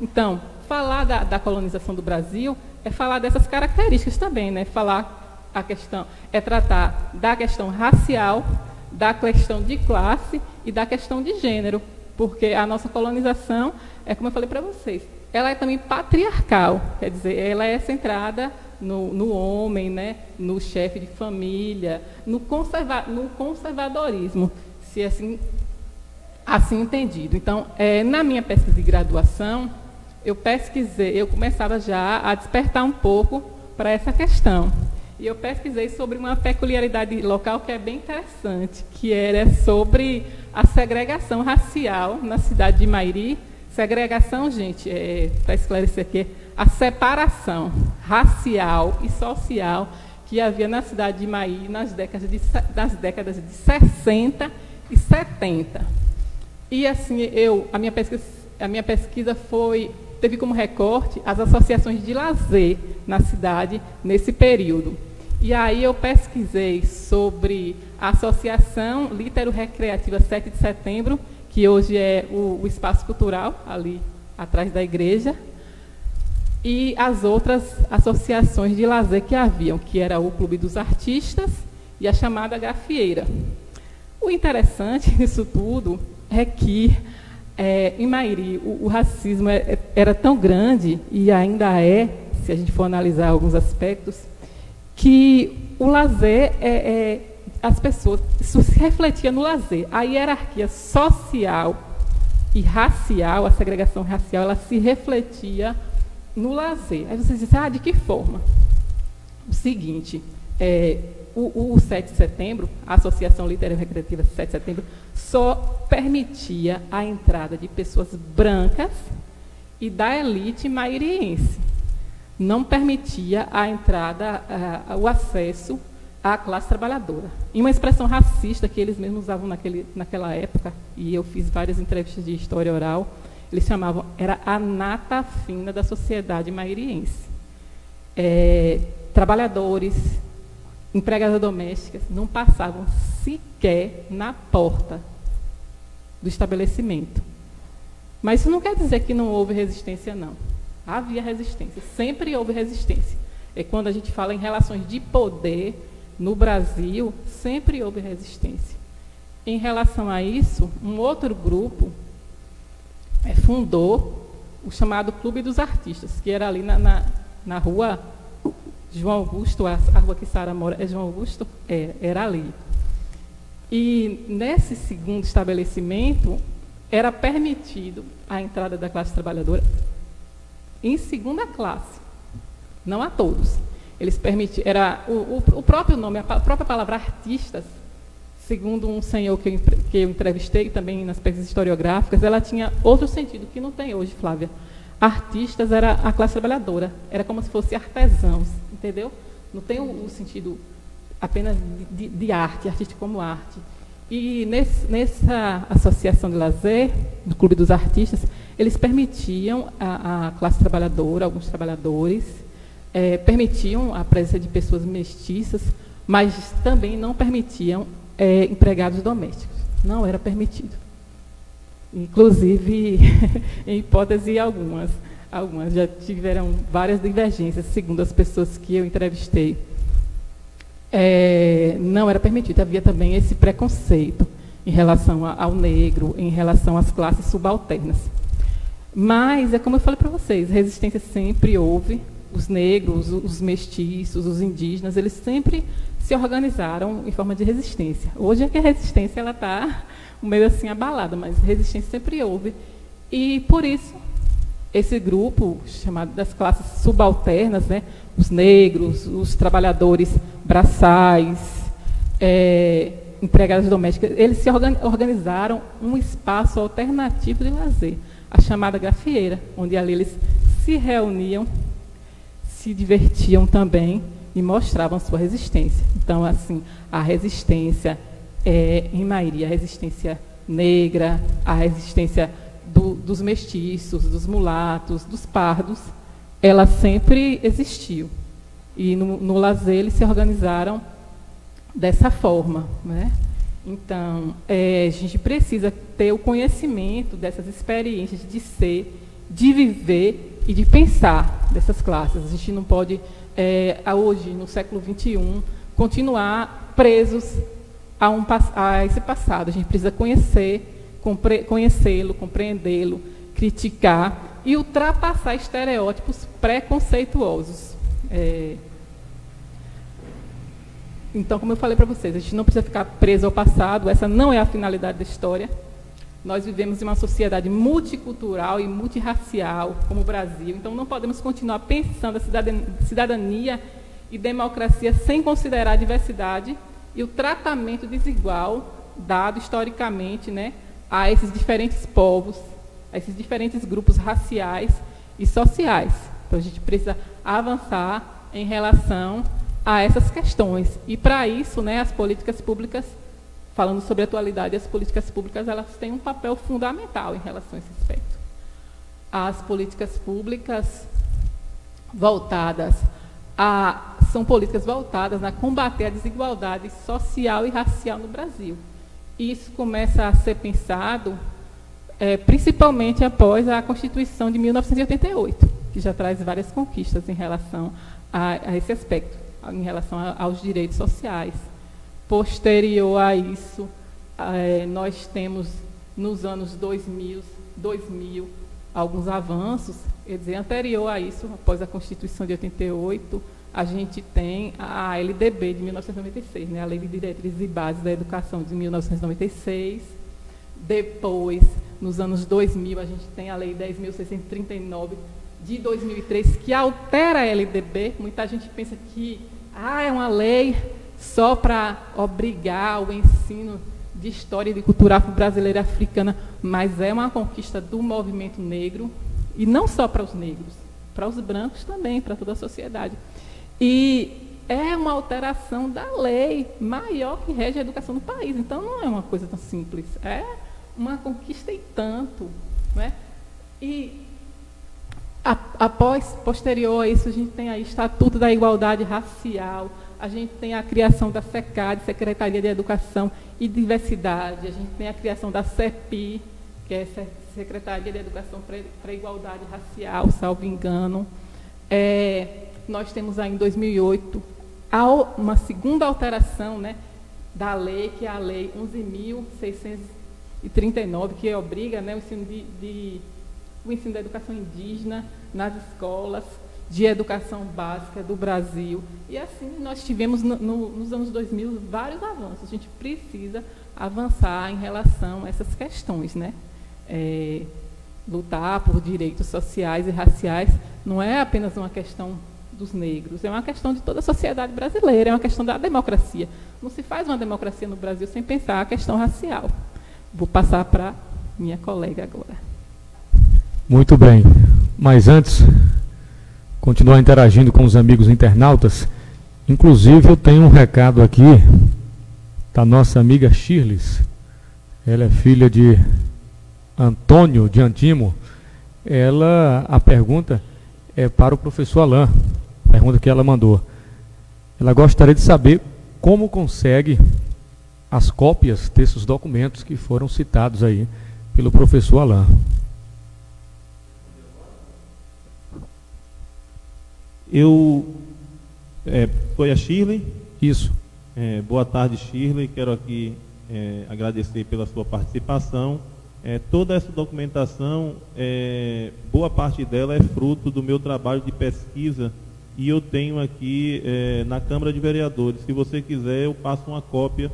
Então, falar da colonização do Brasil é falar dessas características também, né? Falar a questão, é tratar da questão racial, da questão de classe e da questão de gênero, porque a nossa colonização, como eu falei para vocês, ela é também patriarcal, quer dizer, ela é centrada no homem, né? No chefe de família, no conservadorismo, se assim entendido. Então, na minha pesquisa de graduação, eu começava já a despertar um pouco para essa questão. E eu pesquisei sobre uma peculiaridade local que é bem interessante, que era sobre a segregação racial na cidade de Mairi. Segregação, gente, para esclarecer aqui, a separação racial e social que havia na cidade de Mairi nas décadas de 60 e 70. E assim, a minha pesquisa teve como recorte as associações de lazer na cidade nesse período. E aí eu pesquisei sobre a Associação Litero-Recreativa 7 de Setembro, que hoje é o espaço cultural, ali atrás da igreja, e as outras associações de lazer que haviam, que era o Clube dos Artistas e a chamada Gafieira. O interessante nisso tudo é que, em Mairi, o racismo era tão grande, e ainda é, se a gente for analisar alguns aspectos, que o lazer, as pessoas, isso se refletia no lazer. A hierarquia social e racial, a segregação racial, ela se refletia no lazer. Aí vocês dizem, de que forma? O seguinte, o 7 de setembro, a Associação Litero-Recreativa 7 de setembro, só permitia a entrada de pessoas brancas e da elite mairiense. Não permitia a entrada, o acesso à classe trabalhadora. E uma expressão racista que eles mesmos usavam naquela época, e eu fiz várias entrevistas de história oral, eles chamavam, era a nata fina da sociedade mairiense. Trabalhadores, empregadas domésticas, não passavam sequer na porta do estabelecimento. Mas isso não quer dizer que não houve resistência, não. Havia resistência, sempre houve resistência. Quando a gente fala em relações de poder no Brasil, sempre houve resistência. Em relação a isso, um outro grupo fundou o chamado Clube dos Artistas, que era ali na rua João Augusto, a rua que Sara mora é João Augusto, era ali. E nesse segundo estabelecimento, era permitido a entrada da classe trabalhadora em segunda classe, não a todos. Eles permitiam, o próprio nome, a própria palavra artistas, segundo um senhor que eu entrevistei, também nas pesquisas historiográficas, ela tinha outro sentido, que não tem hoje, Flávia. Artistas era a classe trabalhadora, era como se fosse artesãos, entendeu? Não tem o sentido apenas de arte, artístico como arte. E nessa associação de lazer, do Clube dos Artistas, eles permitiam a classe trabalhadora, alguns trabalhadores, permitiam a presença de pessoas mestiças, mas também não permitiam empregados domésticos. Não era permitido. Inclusive, em hipótese algumas já tiveram várias divergências, segundo as pessoas que eu entrevistei. Não era permitido, havia também esse preconceito em relação ao negro, em relação às classes subalternas. Mas, como eu falei para vocês, resistência sempre houve. Os negros, os mestiços, os indígenas, eles sempre se organizaram em forma de resistência. Hoje é que a resistência está meio assim abalada, mas resistência sempre houve. E, por isso, esse grupo, chamado das classes subalternas, né, os negros, os trabalhadores braçais, empregadas domésticas, eles se organizaram um espaço alternativo de lazer, a chamada Gafieira, onde ali eles se reuniam, se divertiam também e mostravam sua resistência. Então, assim, a resistência em Mairi, a resistência negra, a resistência dos mestiços, dos mulatos, dos pardos, ela sempre existiu. E no lazer eles se organizaram dessa forma, né? Então, a gente precisa ter o conhecimento dessas experiências de ser de viver e de pensar dessas classes. A gente não pode, hoje, no século XXI, continuar presos a esse passado. A gente precisa conhecê-lo, compreendê-lo, criticar e ultrapassar estereótipos preconceituosos. Então, como eu falei para vocês, a gente não precisa ficar preso ao passado, essa não é a finalidade da história. Nós vivemos em uma sociedade multicultural e multirracial, como o Brasil, então não podemos continuar pensando a cidadania e democracia sem considerar a diversidade e o tratamento desigual dado historicamente, né, a esses diferentes povos, a esses diferentes grupos raciais e sociais. Então, a gente precisa avançar em relação a essas questões. E, para isso, né, as políticas públicas, falando sobre a atualidade, as políticas públicas elas têm um papel fundamental em relação a esse aspecto. As políticas públicas são políticas voltadas a combater a desigualdade social e racial no Brasil. Isso começa a ser pensado principalmente após a Constituição de 1988, que já traz várias conquistas em relação a esse aspecto, em relação aos direitos sociais. Posterior a isso, nós temos, nos anos 2000 alguns avanços. Quer dizer, anterior a isso, após a Constituição de 88, a gente tem a LDB de 1996, né, a Lei de Diretrizes e Bases da Educação de 1996. Depois, nos anos 2000, a gente tem a Lei 10.639 de 2003, que altera a LDB. Muita gente pensa que é uma lei só para obrigar o ensino de história e de cultura afro-brasileira e africana, mas é uma conquista do movimento negro, e não só para os negros, para os brancos também, para toda a sociedade. E é uma alteração da lei maior que rege a educação no país. Então, não é uma coisa tão simples, é uma conquista e tanto, né? E posterior a isso, a gente tem aí o Estatuto da Igualdade Racial, a gente tem a criação da SECAD, Secretaria de Educação e Diversidade, a gente tem a criação da CEPI, que é Secretaria de Educação para a Igualdade Racial, salvo engano. Nós temos aí, em 2008, uma segunda alteração, né, da lei, que é a Lei 11.639, que obriga, né, o ensino da educação indígena nas escolas de educação básica do Brasil. E assim, nós tivemos, nos anos 2000, vários avanços. A gente precisa avançar em relação a essas questões, né? Lutar por direitos sociais e raciais não é apenas uma questão dos negros, é uma questão de toda a sociedade brasileira, é uma questão da democracia. Não se faz uma democracia no Brasil sem pensar a questão racial. Vou passar para minha colega agora. Muito bem, mas antes, continuar interagindo com os amigos internautas. Inclusive, eu tenho um recado aqui da nossa amiga Shirley. Ela é filha de Antônio de Antimo. A pergunta é para o professor Alain, a pergunta que ela mandou. Ela gostaria de saber como consegue as cópias desses documentos que foram citados aí pelo professor Alain. Foi a Shirley? Isso. Boa tarde, Shirley. Quero aqui agradecer pela sua participação. Toda essa documentação, boa parte dela é fruto do meu trabalho de pesquisa, e eu tenho aqui na Câmara de Vereadores. Se você quiser, eu passo uma cópia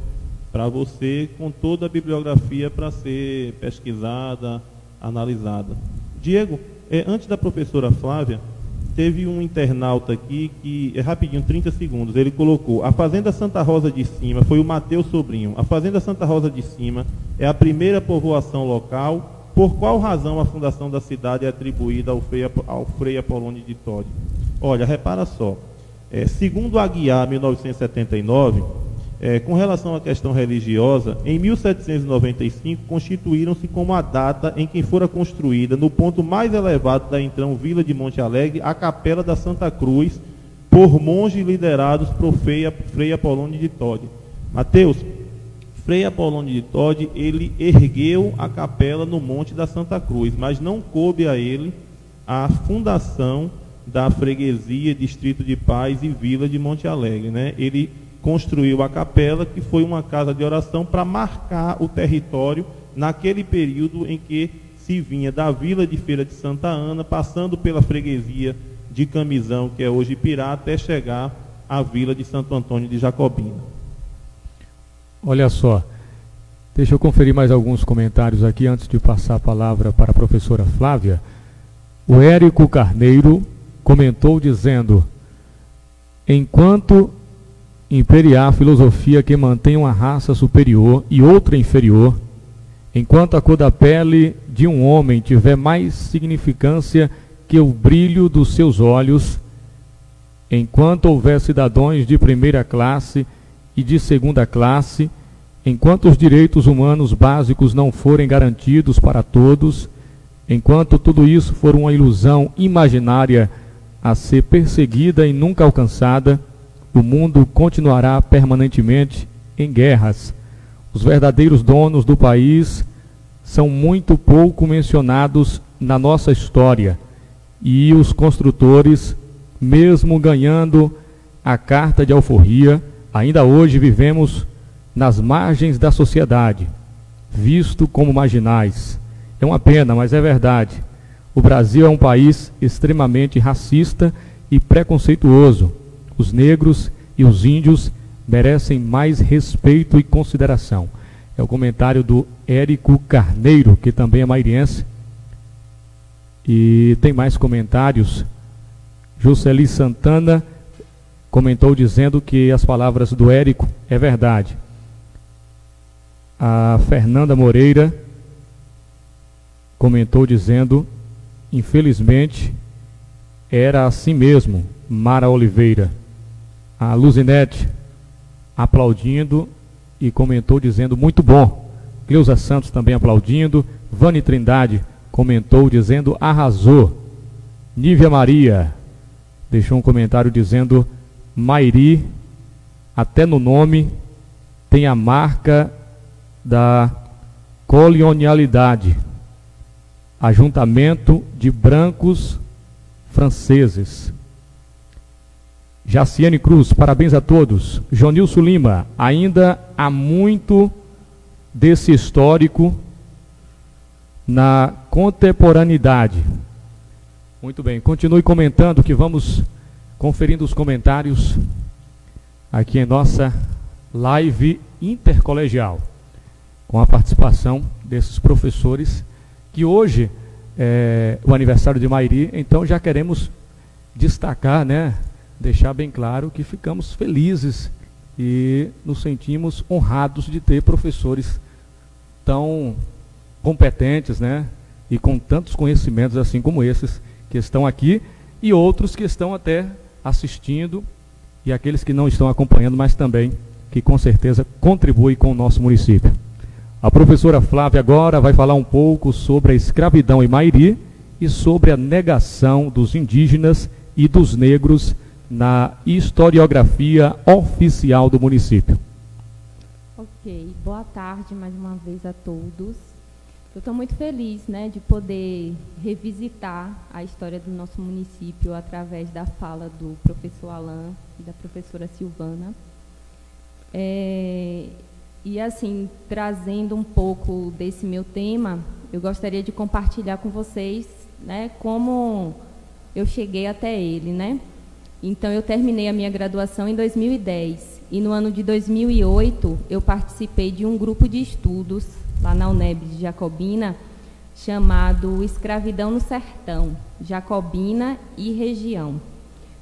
para você com toda a bibliografia para ser pesquisada, analisada. Diego, antes da professora Flávia, teve um internauta aqui que, rapidinho, 30 segundos, ele colocou: a Fazenda Santa Rosa de Cima, foi o Mateus Sobrinho, a Fazenda Santa Rosa de Cima é a primeira povoação local. Por qual razão a fundação da cidade é atribuída ao Frei Apolônio de Todi? Olha, repara só, segundo Aguiar, 1979, com relação à questão religiosa, em 1795 constituíram-se como a data em que fora construída, no ponto mais elevado da então Vila de Monte Alegre, a Capela da Santa Cruz, por monges liderados por Frei Apolônio de Todi. Mateus, Frei Apolônio de Todi, ele ergueu a capela no Monte da Santa Cruz, mas não coube a ele a fundação da freguesia, Distrito de Paz e Vila de Monte Alegre, né? Ele construiu a capela, que foi uma casa de oração para marcar o território naquele período em que se vinha da Vila de Feira de Santa Ana, passando pela freguesia de Camisão, que é hoje Pirá, até chegar à Vila de Santo Antônio de Jacobina. Olha só, deixa eu conferir mais alguns comentários aqui antes de passar a palavra para a professora Flávia. O Érico Carneiro comentou dizendo: enquanto imperiar a filosofia que mantém uma raça superior e outra inferior, enquanto a cor da pele de um homem tiver mais significância que o brilho dos seus olhos, enquanto houver cidadãos de primeira classe e de segunda classe, enquanto os direitos humanos básicos não forem garantidos para todos, enquanto tudo isso for uma ilusão imaginária a ser perseguida e nunca alcançada, o mundo continuará permanentemente em guerras. Os verdadeiros donos do país são muito pouco mencionados na nossa história, e os construtores, mesmo ganhando a carta de alforria, ainda hoje vivemos nas margens da sociedade, visto como marginais. É uma pena, mas é verdade. O Brasil é um país extremamente racista e preconceituoso. Os negros e os índios merecem mais respeito e consideração. É o comentário do Érico Carneiro, que também é mairiense. E tem mais comentários. Jusceli Santana comentou dizendo que as palavras do Érico é verdade. A Fernanda Moreira comentou dizendo: infelizmente era assim mesmo. Mara Oliveira. A Luzinete aplaudindo e comentou dizendo: muito bom. Cleusa Santos também aplaudindo. Vani Trindade comentou dizendo: arrasou. Nívia Maria deixou um comentário dizendo: Mairi, até no nome, tem a marca da colonialidade, ajuntamento de brancos franceses. Jaciane Cruz, parabéns a todos. Jonilson Lima, ainda há muito desse histórico na contemporaneidade. Muito bem, continue comentando que vamos conferindo os comentários aqui em nossa live intercolegial, com a participação desses professores, que hoje é o aniversário de Mairi, então já queremos destacar, né, deixar bem claro que ficamos felizes e nos sentimos honrados de ter professores tão competentes, né, e com tantos conhecimentos assim como esses que estão aqui, e outros que estão até assistindo, e aqueles que não estão acompanhando, mas também que com certeza contribuem com o nosso município. A professora Flávia agora vai falar um pouco sobre a escravidão em Mairi e sobre a negação dos indígenas e dos negros na historiografia oficial do município. Ok, boa tarde mais uma vez a todos. Eu estou muito feliz, né, de poder revisitar a história do nosso município através da fala do professor Alain e da professora Silvana. E assim, trazendo um pouco desse meu tema, eu gostaria de compartilhar com vocês, né, como eu cheguei até ele, né? Então, eu terminei a minha graduação em 2010 e no ano de 2008 eu participei de um grupo de estudos lá na UNEB de Jacobina, chamado Escravidão no Sertão, Jacobina e Região,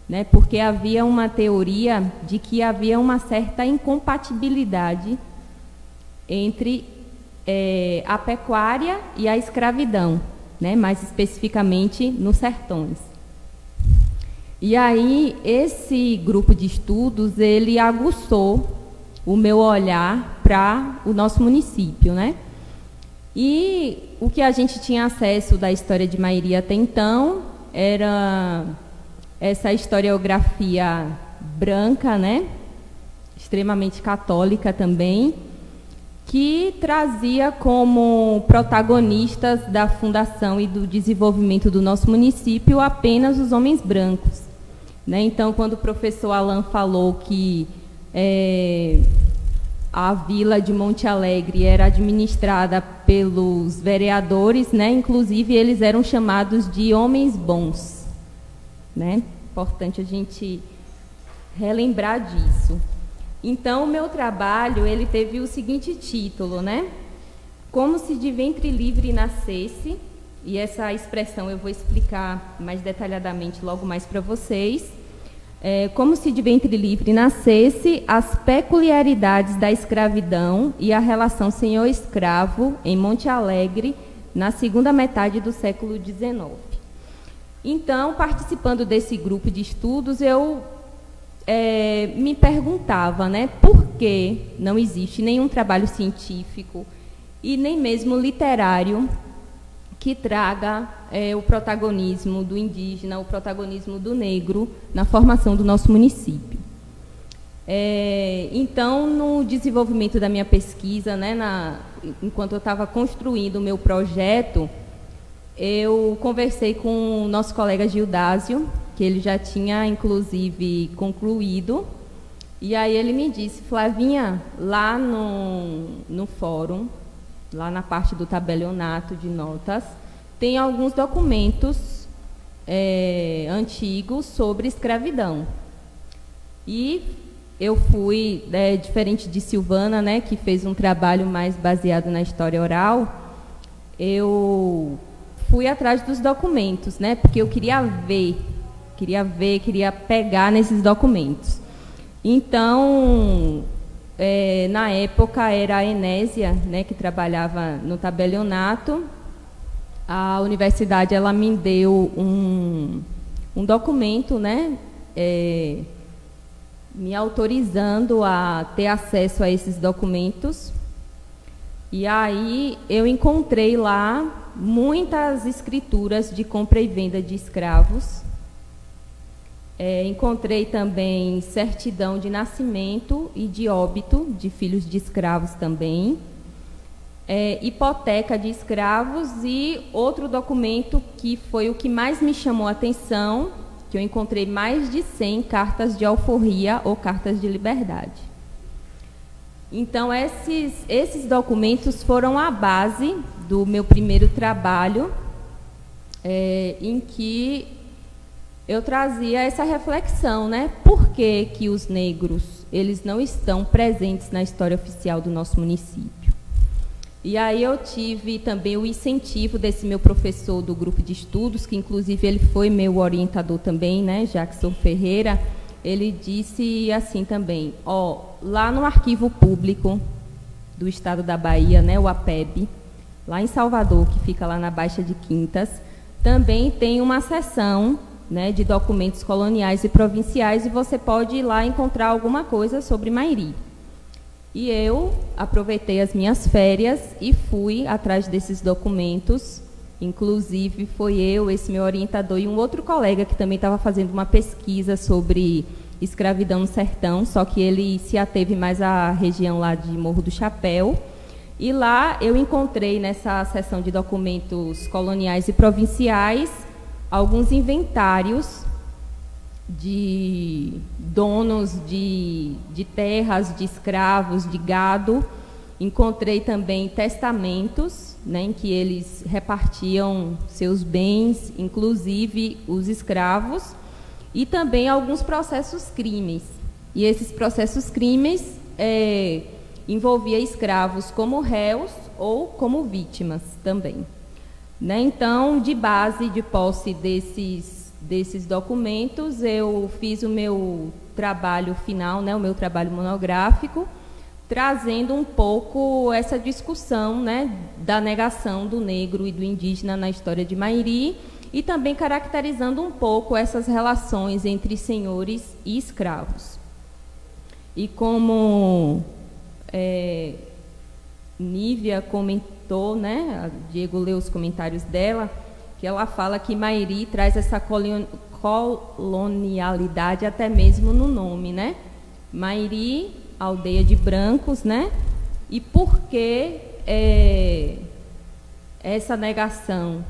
né? Porque havia uma teoria de que havia uma certa incompatibilidade entre a pecuária e a escravidão, né? Mais especificamente nos sertões. E aí, esse grupo de estudos, ele aguçou o meu olhar para o nosso município, né? E o que a gente tinha acesso da história de Mairi até então era essa historiografia branca, né? Extremamente católica também, que trazia como protagonistas da fundação e do desenvolvimento do nosso município apenas os homens brancos, né? Então, quando o professor Alan falou que a vila de Monte Alegre era administrada pelos vereadores, né? Inclusive eles eram chamados de homens bons, né? Importante a gente relembrar disso. Então, o meu trabalho, ele teve o seguinte título, né? Como se de ventre livre nascesse, e essa expressão eu vou explicar mais detalhadamente logo mais para vocês. Como se de ventre livre nascesse, as peculiaridades da escravidão e a relação senhor-escravo em Monte Alegre, na segunda metade do século XIX. Então, participando desse grupo de estudos, eu me perguntava, né, por que não existe nenhum trabalho científico e nem mesmo literário que traga o protagonismo do indígena, o protagonismo do negro na formação do nosso município. Então, no desenvolvimento da minha pesquisa, né, enquanto eu estava construindo o meu projeto, eu conversei com o nosso colega Gildásio, que ele já tinha, inclusive, concluído. E aí ele me disse, Flavinha, lá no fórum, lá na parte do tabelionato de notas, tem alguns documentos antigos sobre escravidão. E eu fui, diferente de Silvana, né, que fez um trabalho mais baseado na história oral, eu fui atrás dos documentos, né, porque eu queria pegar nesses documentos. Então, na época era a Enésia, né, que trabalhava no tabelionato. A universidade, ela me deu um documento, né, me autorizando a ter acesso a esses documentos. E aí eu encontrei lá muitas escrituras de compra e venda de escravos. Encontrei também certidão de nascimento e de óbito de filhos de escravos também, hipoteca de escravos e outro documento que foi o que mais me chamou a atenção, que eu encontrei mais de 100 cartas de alforria ou cartas de liberdade. Então, esses documentos foram a base do meu primeiro trabalho, em que eu trazia essa reflexão, né? Por que os negros, eles não estão presentes na história oficial do nosso município? E aí eu tive também o incentivo desse meu professor do grupo de estudos, que inclusive ele foi meu orientador também, né? Jackson Ferreira. Ele disse assim também, lá no Arquivo Público do Estado da Bahia, né? O APEB, lá em Salvador, que fica lá na Baixa de Quintas, também tem uma seção, né, de documentos coloniais e provinciais, e você pode ir lá encontrar alguma coisa sobre Mairi. E eu aproveitei as minhas férias e fui atrás desses documentos. Inclusive, foi eu, esse meu orientador, e um outro colega que também estava fazendo uma pesquisa sobre escravidão no sertão, só que ele se ateve mais à região lá de Morro do Chapéu. E lá eu encontrei, nessa seção de documentos coloniais e provinciais, alguns inventários de donos de terras, de escravos, de gado. Encontrei também testamentos, né, em que eles repartiam seus bens, inclusive os escravos, e também alguns processos crimes. E esses processos crimes envolviam escravos como réus ou como vítimas também. Né? Então, de base, de posse desses documentos, eu fiz o meu trabalho final, né, o meu trabalho monográfico, trazendo um pouco essa discussão, né, da negação do negro e do indígena na história de Mairi, e também caracterizando um pouco essas relações entre senhores e escravos. E como Nívia comentou, né, a Diego leu os comentários dela, que ela fala que Mairi traz essa colonialidade até mesmo no nome, né? Mairi, aldeia de brancos, né? e por que essa negação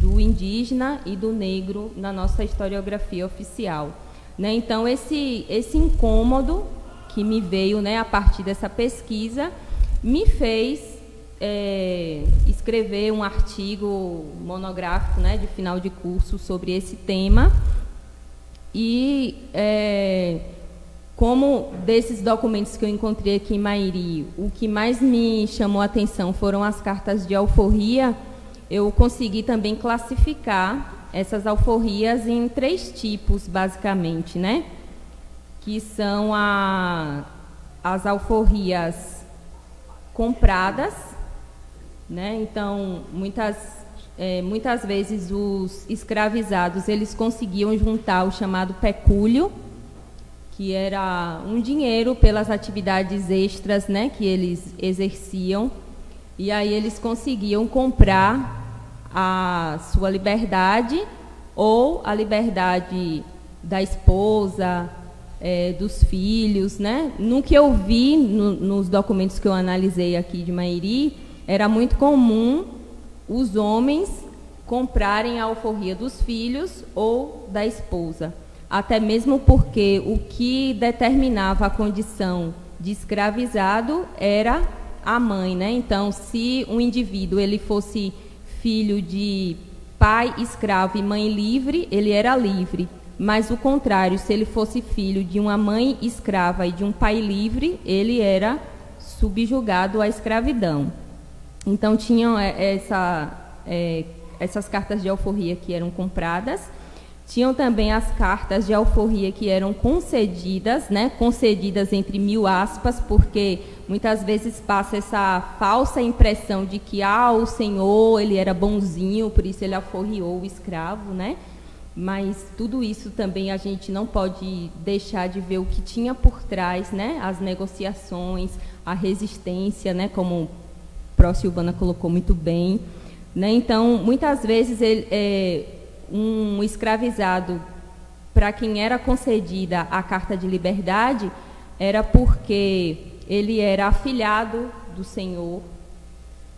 do indígena e do negro na nossa historiografia oficial. Né? Então, esse incômodo que me veio, né, a partir dessa pesquisa me fez escrever um artigo monográfico, né, de final de curso sobre esse tema. E como desses documentos que eu encontrei aqui em Mairi, o que mais me chamou a atenção foram as cartas de alforria, eu consegui também classificar essas alforrias em 3 tipos, basicamente, né? Que são as alforrias compradas, né? Então, muitas vezes os escravizados, eles conseguiam juntar o chamado pecúlio, que era um dinheiro pelas atividades extras, né, que eles exerciam, e aí eles conseguiam comprar a sua liberdade ou a liberdade da esposa, dos filhos, né? No que eu vi nos documentos que eu analisei aqui de Mairi, era muito comum os homens comprarem a alforria dos filhos ou da esposa, até mesmo porque o que determinava a condição de escravizado era a mãe, né? Então, se um indivíduo ele fosse filho de pai escravo e mãe livre, ele era livre. Mas o contrário, se ele fosse filho de uma mãe escrava e de um pai livre, ele era subjugado à escravidão. Então, tinham essas cartas de alforria que eram compradas. Tinham também as cartas de alforria que eram concedidas, né? Concedidas entre 1000 aspas, porque muitas vezes passa essa falsa impressão de que o senhor ele era bonzinho, por isso ele alforriou o escravo, né? Mas tudo isso também a gente não pode deixar de ver o que tinha por trás, né? As negociações, a resistência, né? Como Pró Silvana colocou muito bem, né? Então, muitas vezes um escravizado, para quem era concedida a carta de liberdade, era porque ele era afilhado do senhor,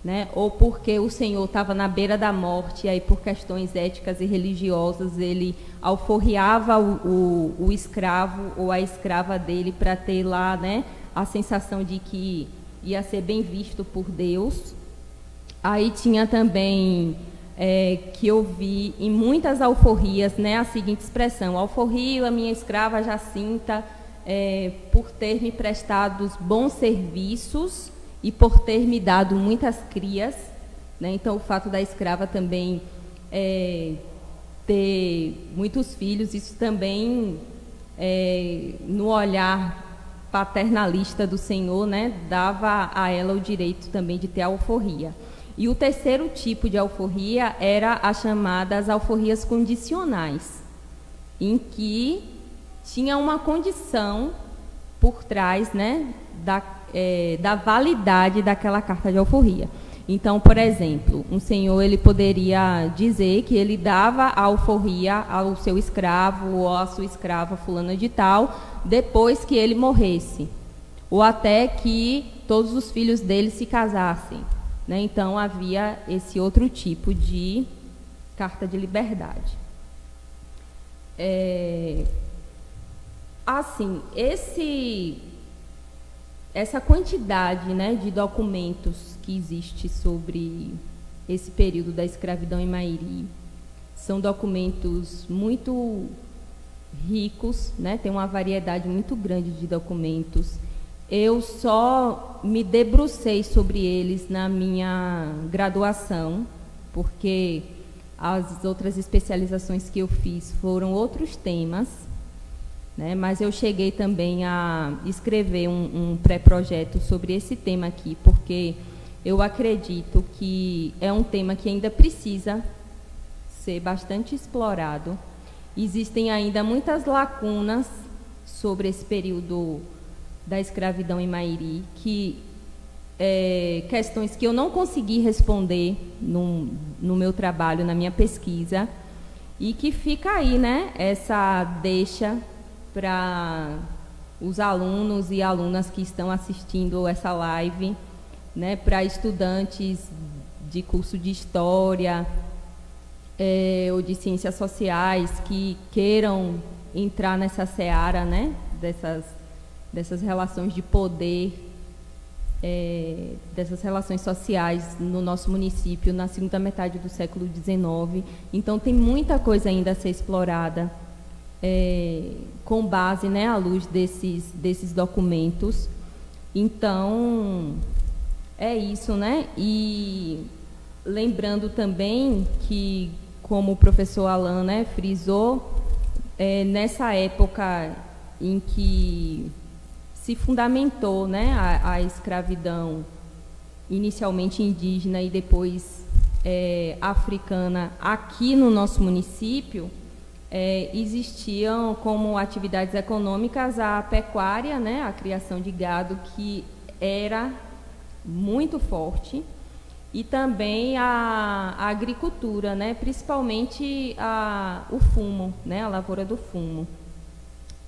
né? Ou porque o senhor estava na beira da morte, e aí por questões éticas e religiosas ele alforriava o escravo ou a escrava dele para ter lá, né, a sensação de que ia ser bem visto por Deus. Aí tinha também que eu vi em muitas alforrias, né, a seguinte expressão: alforrio a minha escrava Jacinta por ter me prestado bons serviços e por ter me dado muitas crias, né? Então, o fato da escrava também ter muitos filhos, isso também, no olhar paternalista do Senhor, né, dava a ela o direito também de ter alforria. E o terceiro tipo de alforria era as chamadas alforrias condicionais, em que tinha uma condição por trás, né, da validade daquela carta de alforria. Então, por exemplo, um senhor ele poderia dizer que ele dava a alforria ao seu escravo ou à sua escrava fulana de tal depois que ele morresse, ou até que todos os filhos dele se casassem, né? Então, havia esse outro tipo de carta de liberdade. Assim, essa quantidade, né, de documentos que existe sobre esse período da escravidão em Mairi são documentos muito ricos, né, tem uma variedade muito grande de documentos. Eu só me debrucei sobre eles na minha graduação, porque as outras especializações que eu fiz foram outros temas, né? Mas eu cheguei também a escrever um pré-projeto sobre esse tema aqui, porque eu acredito que é um tema que ainda precisa ser bastante explorado. Existem ainda muitas lacunas sobre esse período da escravidão em Mairi, questões que eu não consegui responder no meu trabalho, na minha pesquisa, e que fica aí, né, essa deixa para os alunos e alunas que estão assistindo essa live, né, para estudantes de curso de História ou de Ciências Sociais que queiram entrar nessa seara, né, dessas relações de poder, dessas relações sociais no nosso município na segunda metade do século XIX. Então, tem muita coisa ainda a ser explorada com base, né, à luz desses documentos. Então, é isso, né? E lembrando também que, como o professor Alan, né, frisou, nessa época em que se fundamentou, né, a escravidão, inicialmente indígena e depois africana, aqui no nosso município, existiam como atividades econômicas a pecuária, né, a criação de gado, que era muito forte, e também a agricultura, né, principalmente o fumo, né, a lavoura do fumo.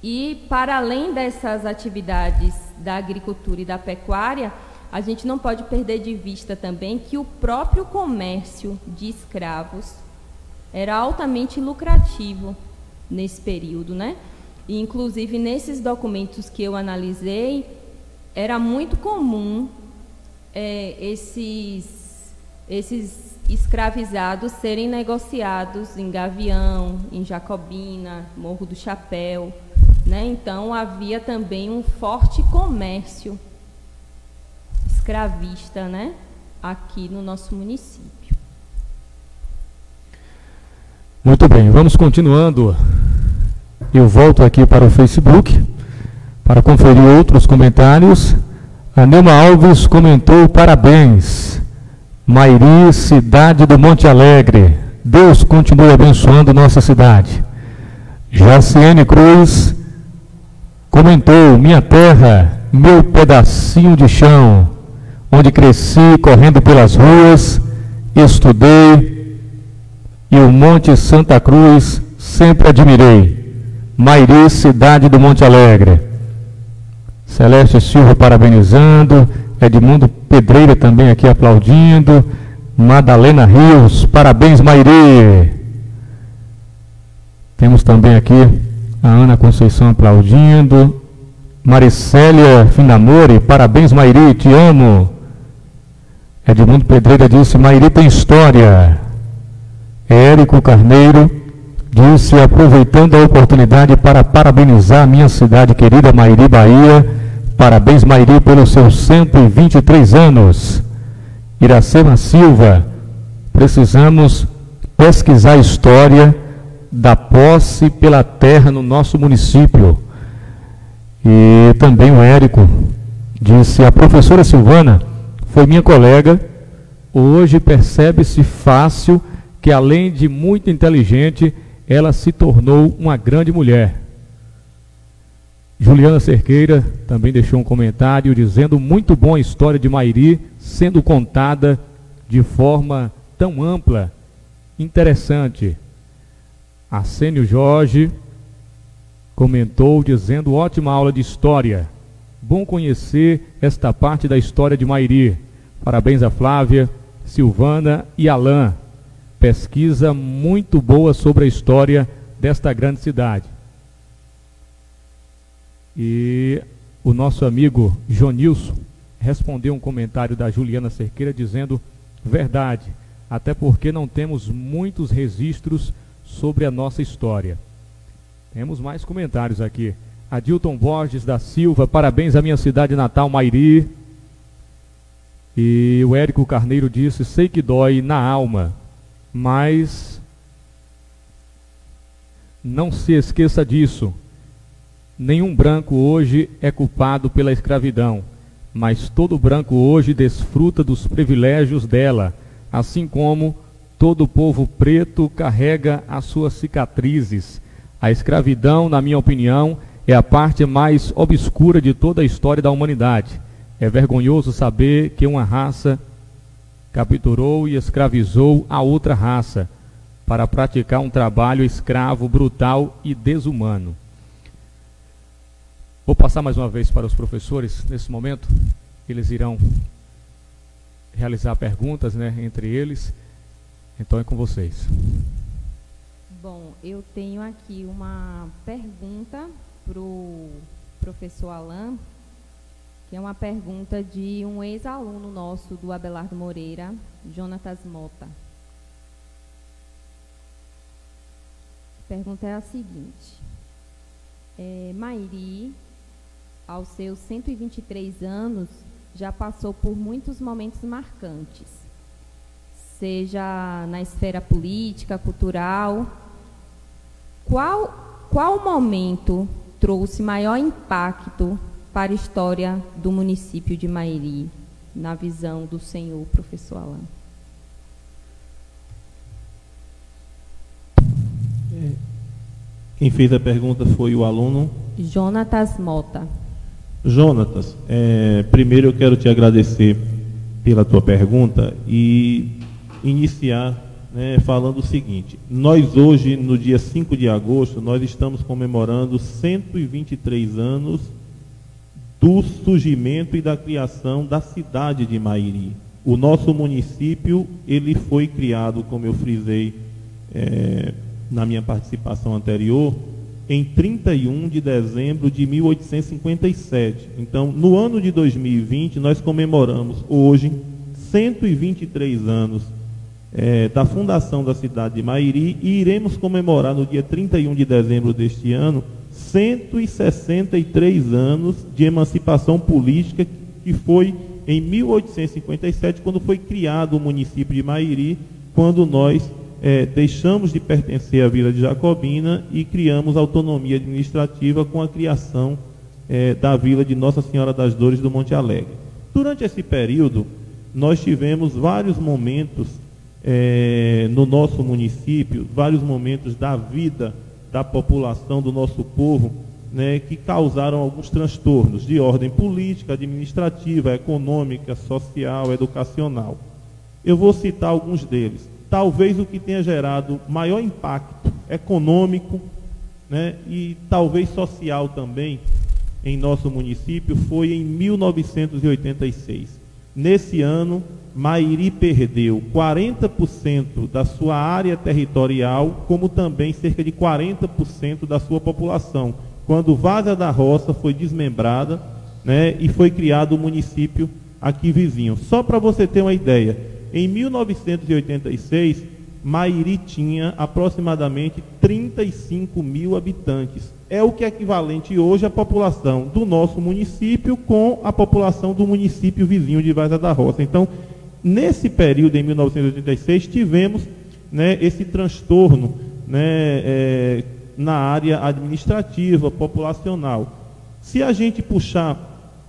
E, para além dessas atividades da agricultura e da pecuária, a gente não pode perder de vista também que o próprio comércio de escravos era altamente lucrativo nesse período, né? E, inclusive, nesses documentos que eu analisei, era muito comum esses escravizados serem negociados em Gavião, em Jacobina, Morro do Chapéu, né? Então, havia também um forte comércio escravista, né, aqui no nosso município. Muito bem, vamos continuando. Eu volto aqui para o Facebook para conferir outros comentários. A Neuma Alves comentou: parabéns, Mairi, cidade do Monte Alegre. Deus continue abençoando nossa cidade. Jaciene Cruz comentou: minha terra, meu pedacinho de chão, onde cresci correndo pelas ruas, estudei, e o Monte Santa Cruz sempre admirei. Mairi, cidade do Monte Alegre. Celeste Silva parabenizando, Edmundo Pedreira também aqui aplaudindo, Madalena Rios, parabéns, Mairi. Temos também aqui a Ana Conceição aplaudindo, Maricélia Finamore, parabéns, Mairi, te amo. Edmundo Pedreira disse: Mairi tem história. Érico Carneiro disse: aproveitando a oportunidade para parabenizar a minha cidade querida, Mairi, Bahia. Parabéns, Mairi, pelos seus 123 anos. Iracema Silva: precisamos pesquisar a história da posse pela terra no nosso município. E também o Érico disse: a professora Silvana foi minha colega. Hoje percebe-se fácil que, além de muito inteligente, ela se tornou uma grande mulher. Juliana Cerqueira também deixou um comentário dizendo: muito bom a história de Mairi sendo contada de forma tão ampla, interessante. Arsênio Jorge comentou dizendo: ótima aula de história, bom conhecer esta parte da história de Mairi. Parabéns a Flávia, Silvana e Alain. Pesquisa muito boa sobre a história desta grande cidade. E o nosso amigo Jonilson respondeu um comentário da Juliana Cerqueira dizendo: verdade, até porque não temos muitos registros sobre a nossa história. Temos mais comentários aqui. Adilton Borges da Silva: parabéns à minha cidade natal, Mairi. E o Érico Carneiro disse: sei que dói na alma, mas não se esqueça disso. Nenhum branco hoje é culpado pela escravidão, mas todo branco hoje desfruta dos privilégios dela, assim como todo povo preto carrega as suas cicatrizes. A escravidão, na minha opinião, é a parte mais obscura de toda a história da humanidade. É vergonhoso saber que uma raça capturou e escravizou a outra raça para praticar um trabalho escravo, brutal e desumano. Vou passar mais uma vez para os professores, nesse momento. Eles irão realizar perguntas, né, entre eles. Então é com vocês. Bom, eu tenho aqui uma pergunta para o professor Alain, que é uma pergunta de um ex-aluno nosso do Abelardo Moreira, Jonatas Mota. A pergunta é a seguinte: Mairi, aos seus 123 anos, já passou por muitos momentos marcantes, seja na esfera política, cultural. Qual momento trouxe maior impacto para a história do município de Mairi, na visão do senhor professor Alain? Quem fez a pergunta foi o aluno Jonatas Mota. Jonatas, primeiro eu quero te agradecer pela tua pergunta e iniciar, né, falando o seguinte: nós hoje, no dia 5 de agosto, nós estamos comemorando 123 anos do surgimento e da criação da cidade de Mairi. O nosso município, ele foi criado, como eu frisei na minha participação anterior, em 31 de dezembro de 1857. Então, no ano de 2020, nós comemoramos hoje 123 anos da fundação da cidade de Mairi, e iremos comemorar no dia 31 de dezembro deste ano 163 anos de emancipação política, que foi em 1857, quando foi criado o município de Mairi, quando nós deixamos de pertencer à Vila de Jacobina e criamos autonomia administrativa com a criação da Vila de Nossa Senhora das Dores do Monte Alegre. Durante esse período, nós tivemos vários momentos no nosso município, vários momentos da vida da população, do nosso povo, né, que causaram alguns transtornos de ordem política, administrativa, econômica, social, educacional. Eu vou citar alguns deles. Talvez o que tenha gerado maior impacto econômico, né, e talvez social também em nosso município foi em 1986. Nesse ano, Mairi perdeu 40% da sua área territorial, como também cerca de 40% da sua população, quando Várzea da Roça foi desmembrada, né, e foi criado o município aqui vizinho. Só para você ter uma ideia, em 1986, Mairi tinha aproximadamente 35 mil habitantes. É o que é equivalente hoje à população do nosso município com a população do município vizinho de Várzea da Roça. Então, nesse período, em 1986, tivemos, né, esse transtorno, né, na área administrativa, populacional. Se a gente puxar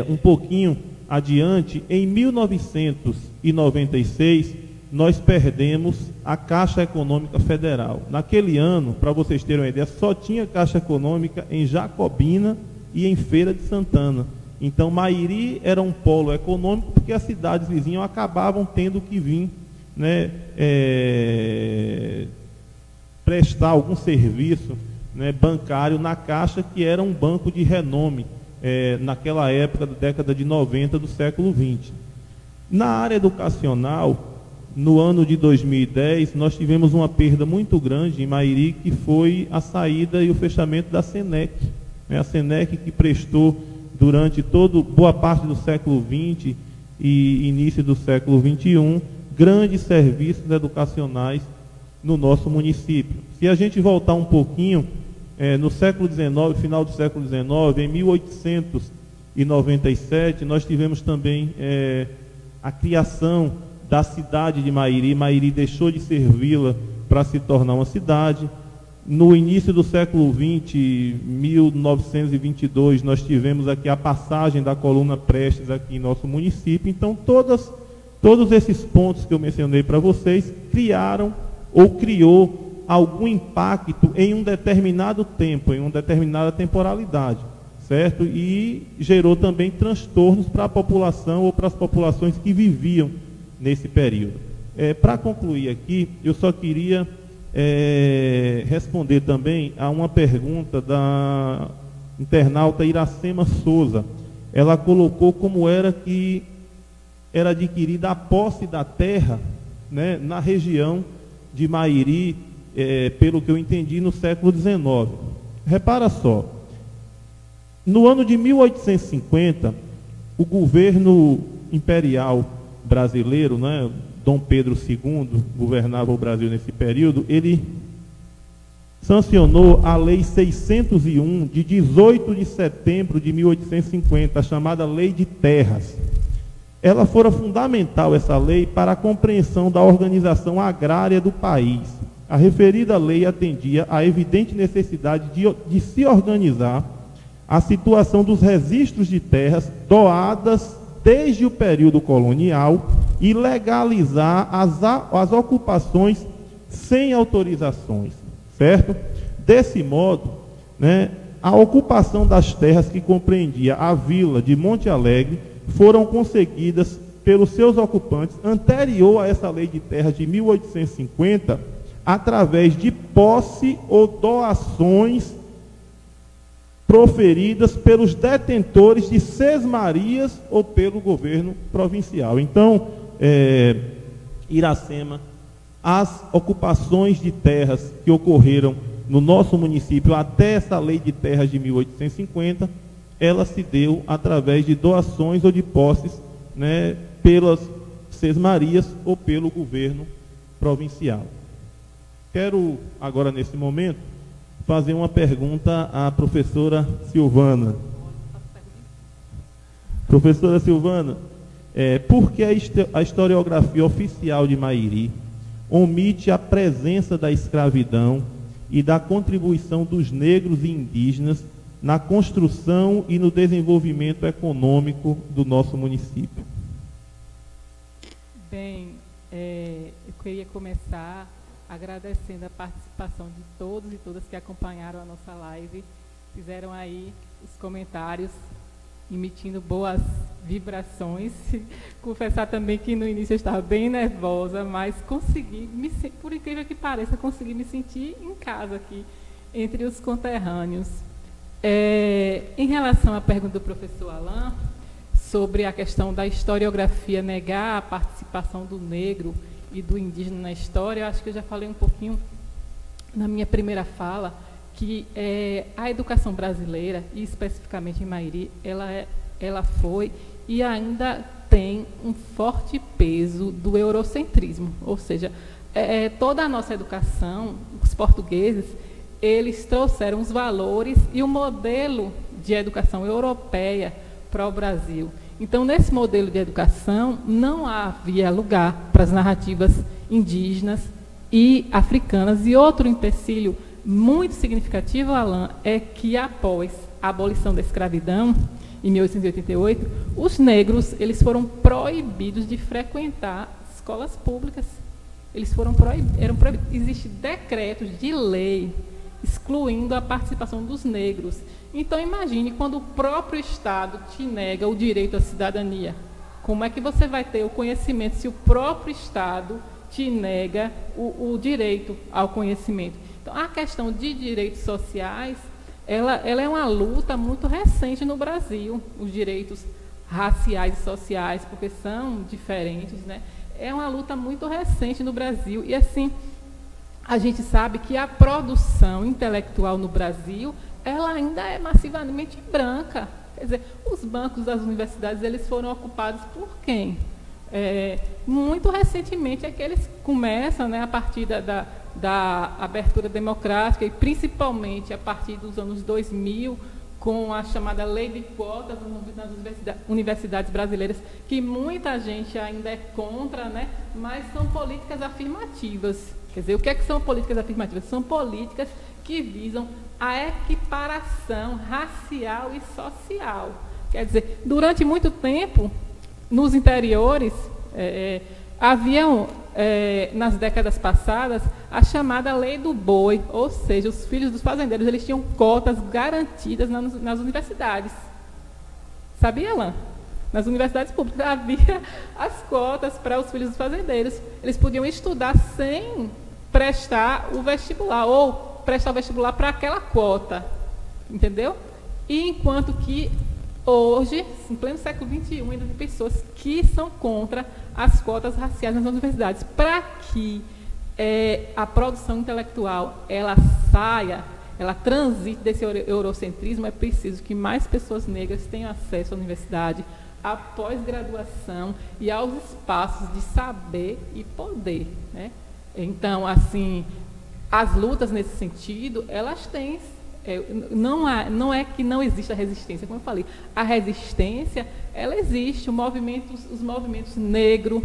um pouquinho adiante, em 1996, nós perdemos a Caixa Econômica Federal. Naquele ano, para vocês terem uma ideia, só tinha Caixa Econômica em Jacobina e em Feira de Santana. Então, Mairi era um polo econômico, porque as cidades vizinhas acabavam tendo que vir, né, prestar algum serviço, né, bancário na Caixa, que era um banco de renome naquela época, da década de 90 do século XX. Na área educacional, no ano de 2010, nós tivemos uma perda muito grande em Mairi, que foi a saída e o fechamento da SENEC. A SENEC, que prestou durante boa parte do século XX e início do século XXI, grandes serviços educacionais no nosso município. Se a gente voltar um pouquinho, no século XIX, final do século XIX, em 1897, nós tivemos também a criação da cidade de Mairi. Mairi deixou de ser vila para se tornar uma cidade. No início do século XX, 1922, nós tivemos aqui a passagem da coluna Prestes aqui em nosso município. Então, todos esses pontos que eu mencionei para vocês criaram ou criou algum impacto em um determinado tempo, em uma determinada temporalidade, certo? E gerou também transtornos para a população ou para as populações que viviam nesse período. Para concluir aqui, eu só queria responder também a uma pergunta internauta Iracema Souza, ela colocou como era que era adquirida a posse da terra, né, na região de Mairi, pelo que eu entendi, no século XIX. Repara só, no ano de 1850, o governo imperial brasileiro, né, Dom Pedro II, governava o Brasil nesse período, ele sancionou a Lei 601, de 18 de setembro de 1850, a chamada Lei de Terras. Ela fora fundamental, essa lei, para a compreensão da organização agrária do país. A referida lei atendia à evidente necessidade de se organizar a situação dos registros de terras doadas desde o período colonial e legalizar as ocupações sem autorizações, certo? Desse modo, né, a ocupação das terras que compreendia a vila de Monte Alegre foram conseguidas pelos seus ocupantes anterior a essa lei de terras de 1850, através de posse ou doações proferidas pelos detentores de sesmarias ou pelo governo provincial. Então, Iracema, as ocupações de terras que ocorreram no nosso município até essa lei de terras de 1850, ela se deu através de doações ou de posses, né, pelas sesmarias ou pelo governo provincial. Quero agora, nesse momento, fazer uma pergunta à professora Silvana. Professora Silvana, por que a historiografia oficial de Mairi omite a presença da escravidão e da contribuição dos negros e indígenas na construção e no desenvolvimento econômico do nosso município? Bem, eu queria começar agradecendo a participação de todos e todas que acompanharam a nossa live, fizeram aí os comentários, emitindo boas vibrações. Confessar também que no início eu estava bem nervosa, mas consegui, por incrível que pareça, consegui me sentir em casa aqui, entre os conterrâneos. Em relação à pergunta do professor Alain, sobre a questão da historiografia negar a participação do negro e do indígena na história, eu acho que eu já falei um pouquinho na minha primeira fala, que a educação brasileira, e especificamente em Mairi, ela foi e ainda tem um forte peso do eurocentrismo, ou seja, toda a nossa educação, os portugueses, eles trouxeram os valores e o modelo de educação europeia para o Brasil. Então, nesse modelo de educação, não havia lugar para as narrativas indígenas e africanas. E outro empecilho muito significativo, Alain, é que após a abolição da escravidão, em 1888, os negros eles foram proibidos de frequentar escolas públicas. Eles eram proibidos. Existem decretos de lei excluindo a participação dos negros. Então, imagine quando o próprio Estado te nega o direito à cidadania. Como é que você vai ter o conhecimento se o próprio Estado te nega o direito ao conhecimento? Então, a questão de direitos sociais, ela é uma luta muito recente no Brasil. Os direitos raciais e sociais, porque são diferentes, né? É uma luta muito recente no Brasil. E, assim, a gente sabe que a produção intelectual no Brasil, ela ainda é massivamente branca. Quer dizer, os bancos das universidades, eles foram ocupados por quem? Muito recentemente é que eles começam, né, a partir da abertura democrática e principalmente a partir dos anos 2000, com a chamada lei de cotas nas universidades brasileiras, que muita gente ainda é contra, né, mas são políticas afirmativas. Quer dizer, o que são políticas afirmativas? São políticas que visam a equiparação racial e social. Quer dizer, durante muito tempo, nos interiores, haviam, nas décadas passadas, a chamada lei do boi, ou seja, os filhos dos fazendeiros, eles tinham cotas garantidas nas universidades. Sabia, Alain? Nas universidades públicas havia as cotas para os filhos dos fazendeiros. Eles podiam estudar sem prestar o vestibular, ou prestar o vestibular para aquela cota, entendeu? E enquanto que hoje, em pleno século XXI, ainda tem pessoas que são contra as cotas raciais nas universidades. Para que a produção intelectual ela saia, ela transite desse eurocentrismo, é preciso que mais pessoas negras tenham acesso à universidade, à pós-graduação e aos espaços de saber e poder, né? Então, assim, as lutas nesse sentido, elas têm... não é que não existe a resistência, como eu falei, a resistência, ela existe, os movimentos negro,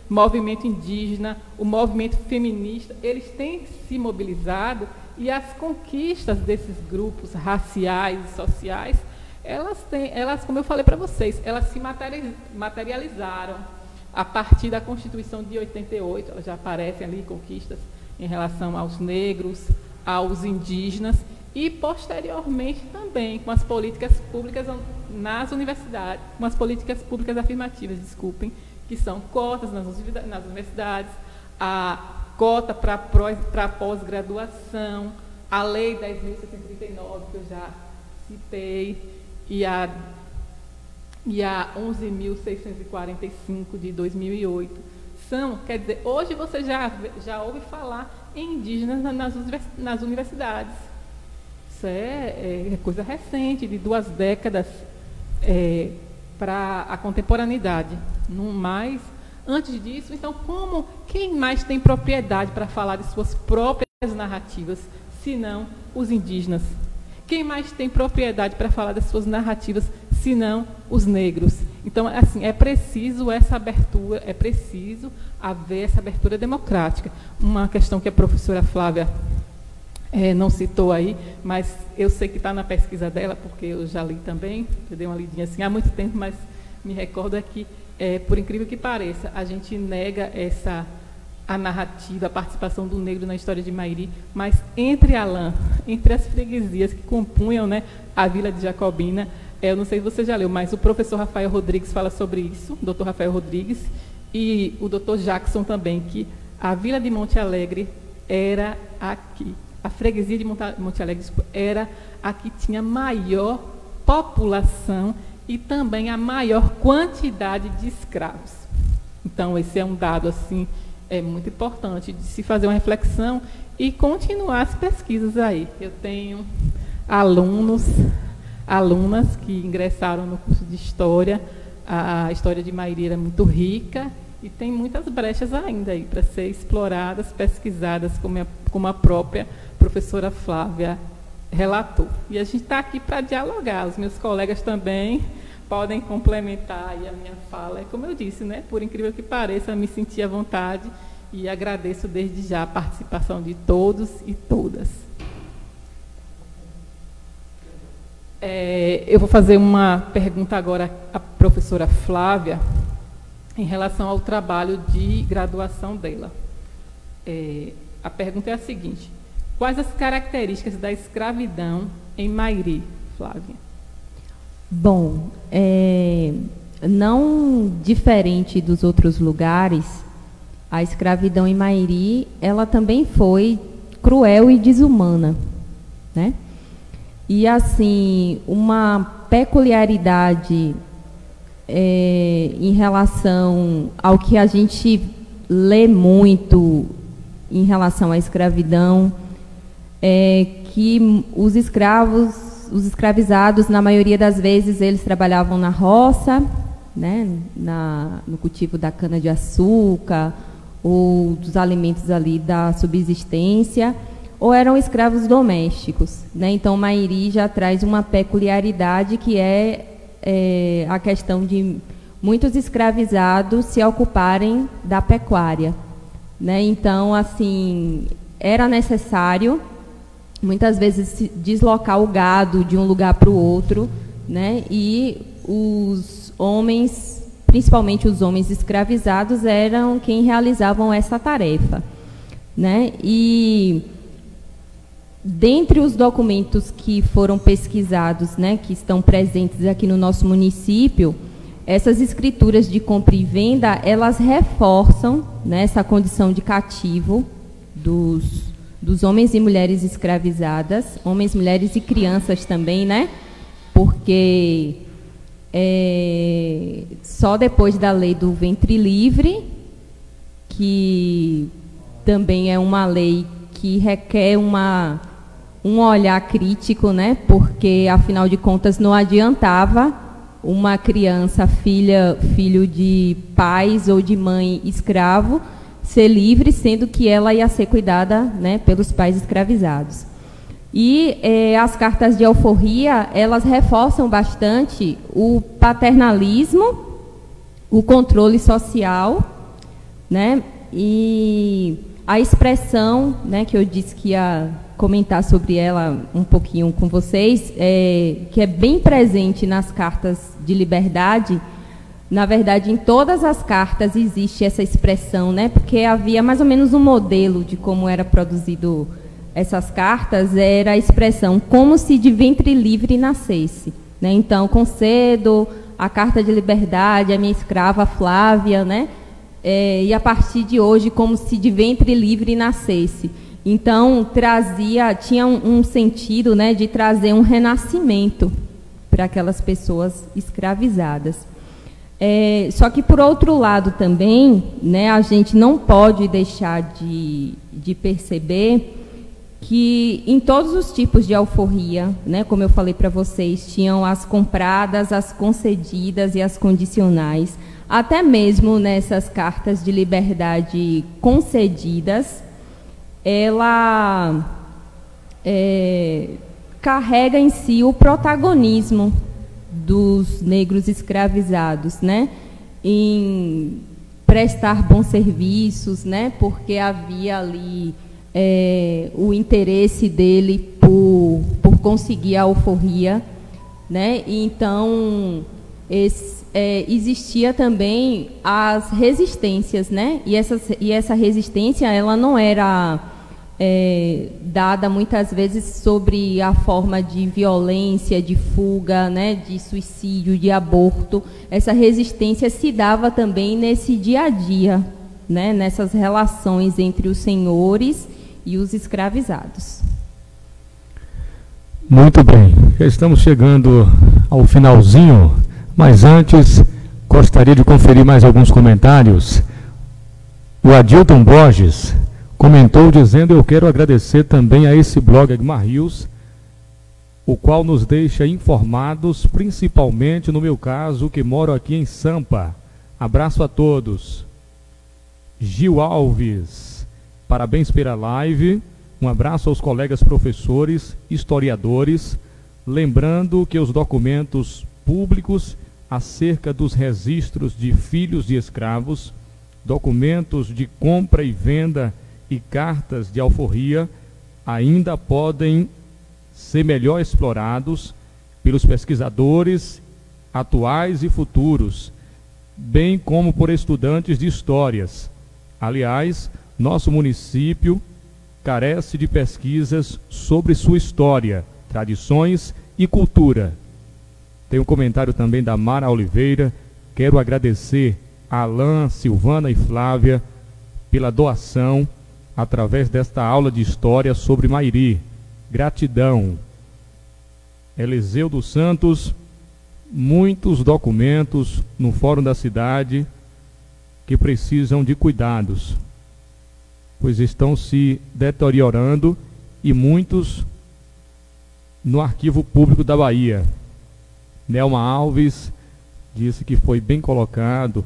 movimento indígena, o movimento feminista, eles têm se mobilizado e as conquistas desses grupos raciais e sociais, elas, como eu falei para vocês, elas se materializaram a partir da Constituição de 88, elas já aparecem ali, conquistas em relação aos negros, aos indígenas, e, posteriormente, também com as políticas públicas nas universidades, com as políticas públicas afirmativas, desculpem, que são cotas nas universidades, a cota para pós-graduação, a Lei 10.639, que eu já citei, e a 11.645, de 2008. Quer dizer, hoje você já ouve falar em indígenas nas universidades. Isso é coisa recente, de 2 décadas para a contemporaneidade. Não mais. Antes disso, então, quem mais tem propriedade para falar de suas próprias narrativas, senão os indígenas? Quem mais tem propriedade para falar das suas narrativas, senão os negros? Então, assim, é preciso essa abertura, é preciso haver essa abertura democrática. Uma questão que a professora Flávia não citou aí, mas eu sei que está na pesquisa dela, porque eu já li também, eu dei uma lidinha assim há muito tempo, mas me recordo que, por incrível que pareça, a gente nega a narrativa, a participação do negro na história de Mairi, mas entre as freguesias que compunham, né, a Vila de Jacobina, eu não sei se você já leu, mas o professor Rafael Rodrigues fala sobre isso, o doutor Rafael Rodrigues, e o doutor Jackson também, que a Vila de Monte Alegre era aqui. A freguesia de Monte Alegre era a que tinha maior população e também a maior quantidade de escravos. Então, esse é um dado assim, muito importante de se fazer uma reflexão e continuar as pesquisas aí. Eu tenho alunas que ingressaram no curso de História. A história de Mairi era muito rica e tem muitas brechas ainda aí para ser exploradas, pesquisadas, como a própria professora Flávia relatou. E a gente está aqui para dialogar. Os meus colegas também podem complementar aí a minha fala. Como eu disse, né, por incrível que pareça, eu me senti à vontade e agradeço desde já a participação de todos e todas. Eu vou fazer uma pergunta agora à professora Flávia em relação ao trabalho de graduação dela. A pergunta é a seguinte: quais as características da escravidão em Mairi, Flávia? Bom, não diferente dos outros lugares, a escravidão em Mairi, ela também foi cruel e desumana, né? E, assim, uma peculiaridade em relação ao que a gente lê muito em relação à escravidão, que os escravizados, na maioria das vezes, eles trabalhavam na roça, né, no cultivo da cana-de-açúcar, ou dos alimentos ali da subsistência, ou eram escravos domésticos, né? Então, Mairi já traz uma peculiaridade que é a questão de muitos escravizados se ocuparem da pecuária, né? Então, assim, era necessário muitas vezes deslocar o gado de um lugar para o outro, né? E os homens, principalmente os homens escravizados, eram quem realizavam essa tarefa, né? E dentre os documentos que foram pesquisados, né, que estão presentes aqui no nosso município, essas escrituras de compra e venda, elas reforçam, né, essa condição de cativo dos homens e mulheres escravizadas, homens, mulheres e crianças também, né, Porque só depois da lei do ventre livre, que também é uma lei que requer um olhar crítico, né? Porque, afinal de contas, não adiantava uma criança, filho de pais ou de mãe escravo, ser livre, sendo que ela ia ser cuidada, né, pelos pais escravizados. E as cartas de alforria, elas reforçam bastante o paternalismo, o controle social, né, e a expressão, né, que eu disse que ia comentar sobre ela um pouquinho com vocês, que é bem presente nas cartas de liberdade. Na verdade, em todas as cartas existe essa expressão, né, porque havia mais ou menos um modelo de como era produzido essas cartas, era a expressão como se de ventre livre nascesse, né? Então, concedo a carta de liberdade à minha escrava Flávia, né? E a partir de hoje, como se de ventre livre nascesse. Então, tinha um sentido, né, de trazer um renascimento para aquelas pessoas escravizadas. Só que, por outro lado também, né, a gente não pode deixar de perceber que em todos os tipos de alforria, né, como eu falei para vocês, tinham as compradas, as concedidas e as condicionais. Até mesmo nessas cartas de liberdade concedidas, ela carrega em si o protagonismo dos negros escravizados, né, em prestar bons serviços, né, porque havia ali o interesse dele por conseguir a alforria, né? E então existia também as resistências, né? E essa resistência, ela não era dada muitas vezes sobre a forma de violência, de fuga, né? De suicídio, de aborto. Essa resistência se dava também nesse dia a dia, né? Nessas relações entre os senhores e os escravizados. Muito bem, já estamos chegando ao finalzinho, mas antes gostaria de conferir mais alguns comentários. O Adilton Borges comentou dizendo: eu quero agradecer também a esse blog Agmar Rios, o qual nos deixa informados, principalmente no meu caso, que moro aqui em Sampa. Abraço a todos. Gil Alves, parabéns pela live, um abraço aos colegas professores, historiadores, lembrando que os documentos públicos acerca dos registros de filhos de escravos, documentos de compra e venda e cartas de alforria ainda podem ser melhor explorados pelos pesquisadores atuais e futuros, bem como por estudantes de histórias. Aliás, nosso município carece de pesquisas sobre sua história, tradições e cultura. Tem um comentário também da Mara Oliveira. Quero agradecer a Alain, Silvana e Flávia pela doação através desta aula de história sobre Mairi. Gratidão. Eliseu dos Santos, muitos documentos no Fórum da Cidade que precisam de cuidados, pois estão se deteriorando, e muitos no Arquivo Público da Bahia. Nelma Alves disse que foi bem colocado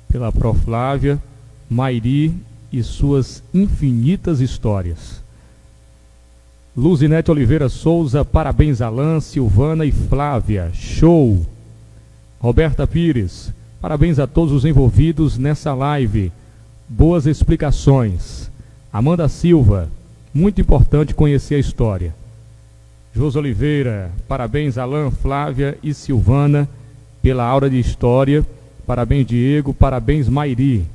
pela Prof. Flávia, Mairi e suas infinitas histórias. Luzinete Oliveira Souza, parabéns Alain, Silvana e Flávia, show! Roberta Pires, parabéns a todos os envolvidos nessa live, boas explicações. Amanda Silva, muito importante conhecer a história. José Oliveira, parabéns Alain, Flávia e Silvana pela aula de história. Parabéns Diego, parabéns Mairi.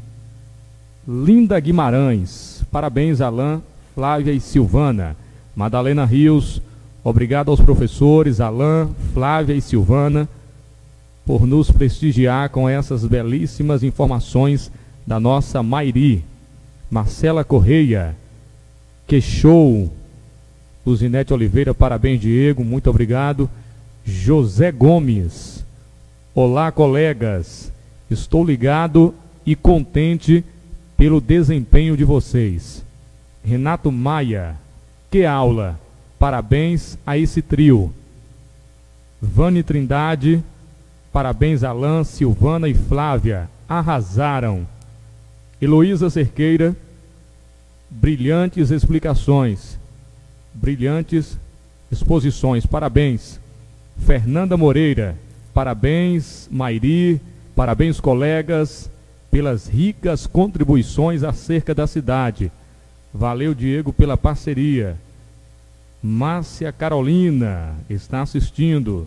Linda Guimarães, parabéns Alain, Flávia e Silvana. Madalena Rios, obrigado aos professores Alain, Flávia e Silvana por nos prestigiar com essas belíssimas informações da nossa Mairi. Marcela Correia, que show! Luzinete Oliveira, parabéns Diego, muito obrigado. José Gomes. Olá, colegas. Estou ligado e contente pelo desempenho de vocês. Renato Maia. Que aula. Parabéns a esse trio. Vani Trindade. Parabéns, Alain, Silvana e Flávia. Arrasaram. Heloísa Cerqueira. Brilhantes explicações. Brilhantes exposições. Parabéns. Fernanda Moreira. Parabéns, Mairi. Parabéns, colegas, pelas ricas contribuições acerca da cidade. Valeu, Diego, pela parceria. Márcia Carolina está assistindo.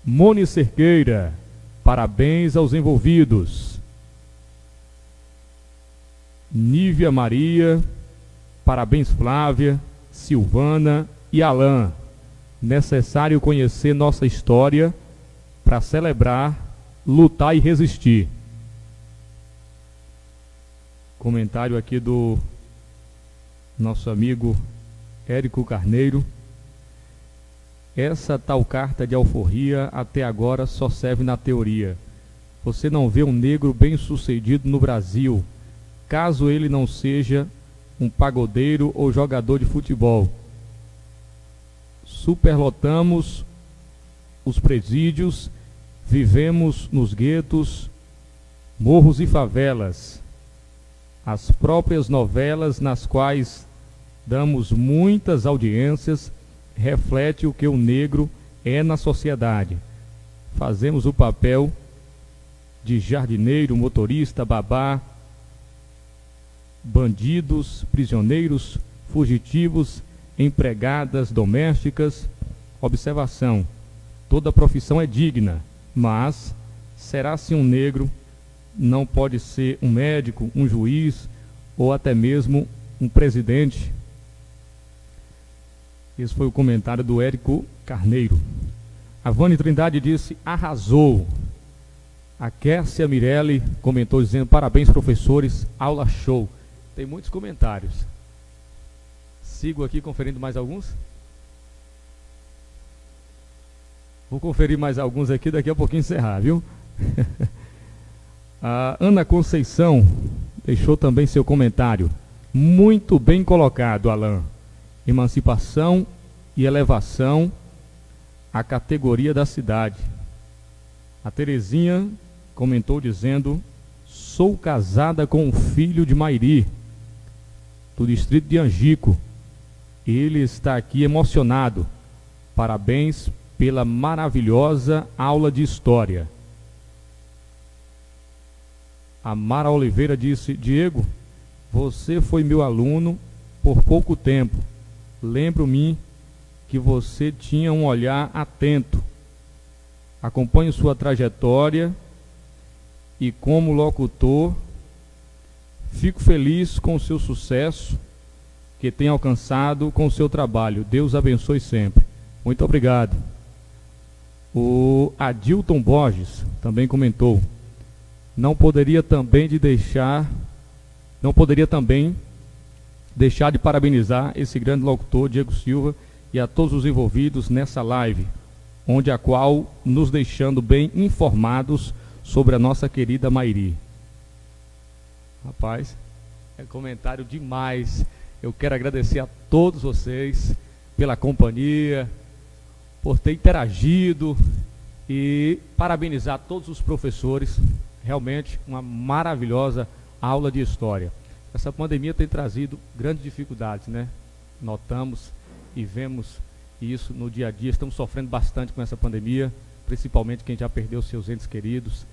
Moni Cerqueira. Parabéns aos envolvidos. Nívia Maria. Parabéns, Flávia, Silvana e Alain. Necessário conhecer nossa história para celebrar, lutar e resistir. Comentário aqui do nosso amigo Érico Carneiro. Essa tal carta de alforria até agora só serve na teoria. Você não vê um negro bem-sucedido no Brasil, caso ele não seja um pagodeiro ou jogador de futebol. Superlotamos os presídios, vivemos nos guetos, morros e favelas. As próprias novelas nas quais damos muitas audiências reflete o que o negro é na sociedade. Fazemos o papel de jardineiro, motorista, babá, bandidos, prisioneiros, fugitivos, empregadas domésticas. Observação: toda profissão é digna, mas será se um negro não pode ser um médico, um juiz ou até mesmo um presidente? Esse foi o comentário do Érico Carneiro. A Vani Trindade disse: arrasou. A Kércia Mirelli comentou dizendo: parabéns, professores, aula show. Tem muitos comentários. Sigo aqui conferindo mais alguns. Vou conferir mais alguns aqui, daqui a pouquinho encerrar, viu? A Ana Conceição deixou também seu comentário. Muito bem colocado, Alain. Emancipação e elevação à categoria da cidade. A Terezinha comentou dizendo: sou casada com um filho de Mairi, do distrito de Angico. Ele está aqui emocionado. Parabéns pela maravilhosa aula de história. A Mara Oliveira disse: Diego, você foi meu aluno por pouco tempo. Lembro-me que você tinha um olhar atento. Acompanho sua trajetória e, como locutor, fico feliz com o seu sucesso que tem alcançado com o seu trabalho. Deus abençoe sempre. Muito obrigado. O Adilton Borges também comentou: não poderia também deixar de parabenizar esse grande locutor, Diego Silva, e a todos os envolvidos nessa live, onde a qual nos deixando bem informados sobre a nossa querida Mairi. Rapaz, é comentário demais. Eu quero agradecer a todos vocês pela companhia, por ter interagido e parabenizar todos os professores. Realmente uma maravilhosa aula de história. Essa pandemia tem trazido grandes dificuldades, né? Notamos e vemos isso no dia a dia. Estamos sofrendo bastante com essa pandemia, principalmente quem já perdeu seus entes queridos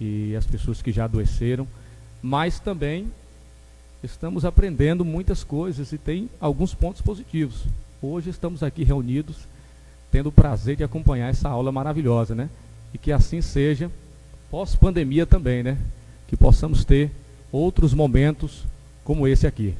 e as pessoas que já adoeceram. Mas também estamos aprendendo muitas coisas e tem alguns pontos positivos. Hoje estamos aqui reunidos, tendo o prazer de acompanhar essa aula maravilhosa, né? E que assim seja pós-pandemia também, né? Que possamos ter outros momentos como esse aqui.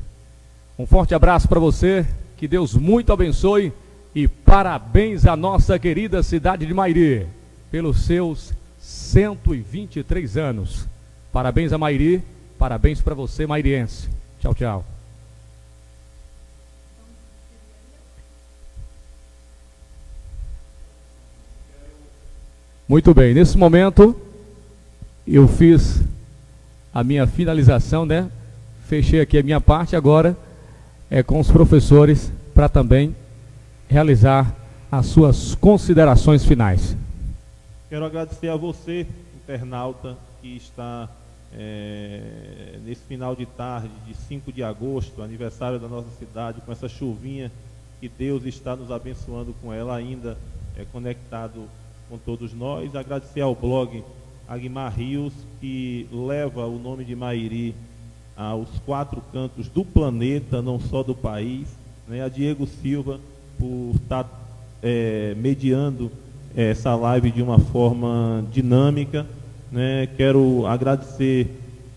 Um forte abraço para você, que Deus muito abençoe e parabéns à nossa querida cidade de Mairi pelos seus 123 anos. Parabéns a Mairi, parabéns para você, mairiense. Tchau, tchau. Muito bem, nesse momento eu fiz a minha finalização, né? Fechei aqui a minha parte, agora é com os professores para também realizar as suas considerações finais. Quero agradecer a você, internauta, que está nesse final de tarde de 5 de agosto, aniversário da nossa cidade, com essa chuvinha que Deus está nos abençoando com ela ainda, conectado com todos nós. Agradecer ao blog Aguimar Rios, que leva o nome de Mairi aos 4 cantos do planeta, não só do país, né? A Diego Silva, por estar mediando essa live de uma forma dinâmica, né? Quero agradecer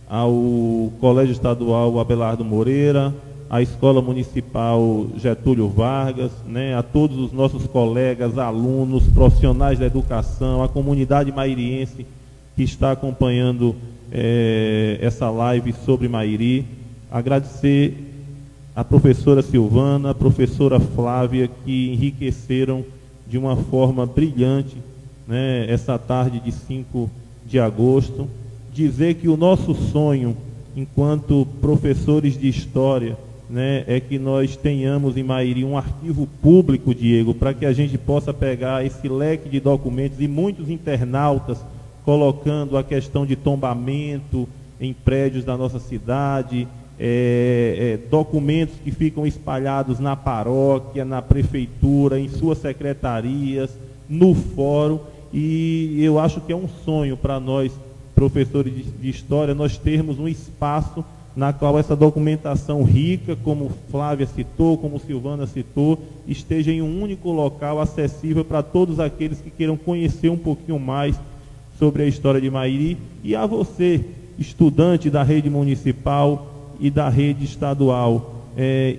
ao Colégio Estadual Abelardo Moreira, à Escola Municipal Getúlio Vargas, né? A todos os nossos colegas, alunos, profissionais da educação, a comunidade mairiense que está acompanhando essa live sobre Mairi. Agradecer a professora Silvana, a professora Flávia, que enriqueceram de uma forma brilhante, né, essa tarde de 5 de agosto. Dizer que o nosso sonho, enquanto professores de história, né, é que nós tenhamos em Mairi um arquivo público, Diego, para que a gente possa pegar esse leque de documentos, e muitos internautas colocando a questão de tombamento em prédios da nossa cidade, documentos que ficam espalhados na paróquia, na prefeitura, em suas secretarias, no fórum. E eu acho que é um sonho para nós, professores de história, nós termos um espaço na qual essa documentação rica, como Flávia citou, como Silvana citou, esteja em um único local acessível para todos aqueles que queiram conhecer um pouquinho mais sobre a história de Mairi. E a você, estudante da rede municipal e da rede estadual,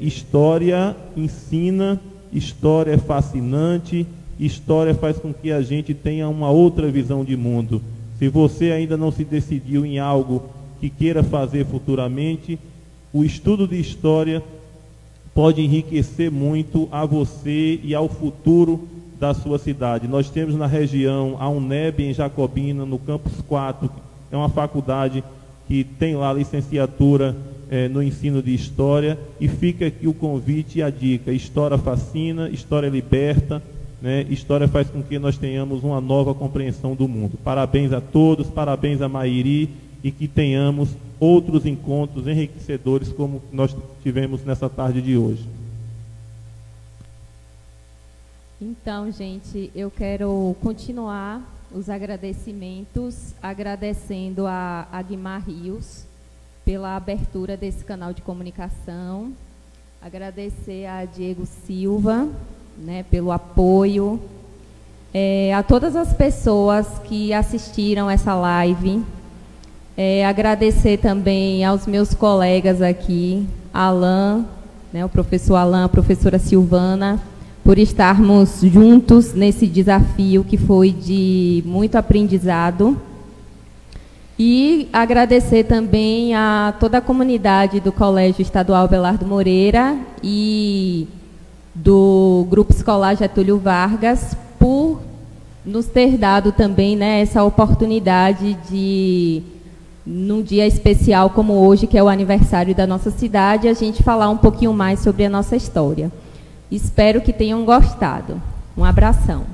história ensina, história é fascinante, história faz com que a gente tenha uma outra visão de mundo. Se você ainda não se decidiu em algo que queira fazer futuramente, o estudo de história pode enriquecer muito a você e ao futuro da sua cidade. Nós temos na região a UNEB em Jacobina, no campus 4, é uma faculdade que tem lá a licenciatura no ensino de história, e fica aqui o convite e a dica: história fascina, história liberta, né? História faz com que nós tenhamos uma nova compreensão do mundo. Parabéns a todos, parabéns a Mairi, e que tenhamos outros encontros enriquecedores como nós tivemos nessa tarde de hoje. Então, gente, eu quero continuar os agradecimentos, agradecendo a Aguimar Rios pela abertura desse canal de comunicação, agradecer a Diego Silva, né, pelo apoio, a todas as pessoas que assistiram essa live, agradecer também aos meus colegas aqui, Alain, né, o professor Alain, a professora Silvana, por estarmos juntos nesse desafio que foi de muito aprendizado. E agradecer também a toda a comunidade do Colégio Estadual Abelardo Moreira e do Grupo Escolar Getúlio Vargas por nos ter dado também, né, essa oportunidade de, num dia especial como hoje, que é o aniversário da nossa cidade, a gente falar um pouquinho mais sobre a nossa história. Espero que tenham gostado. Um abração.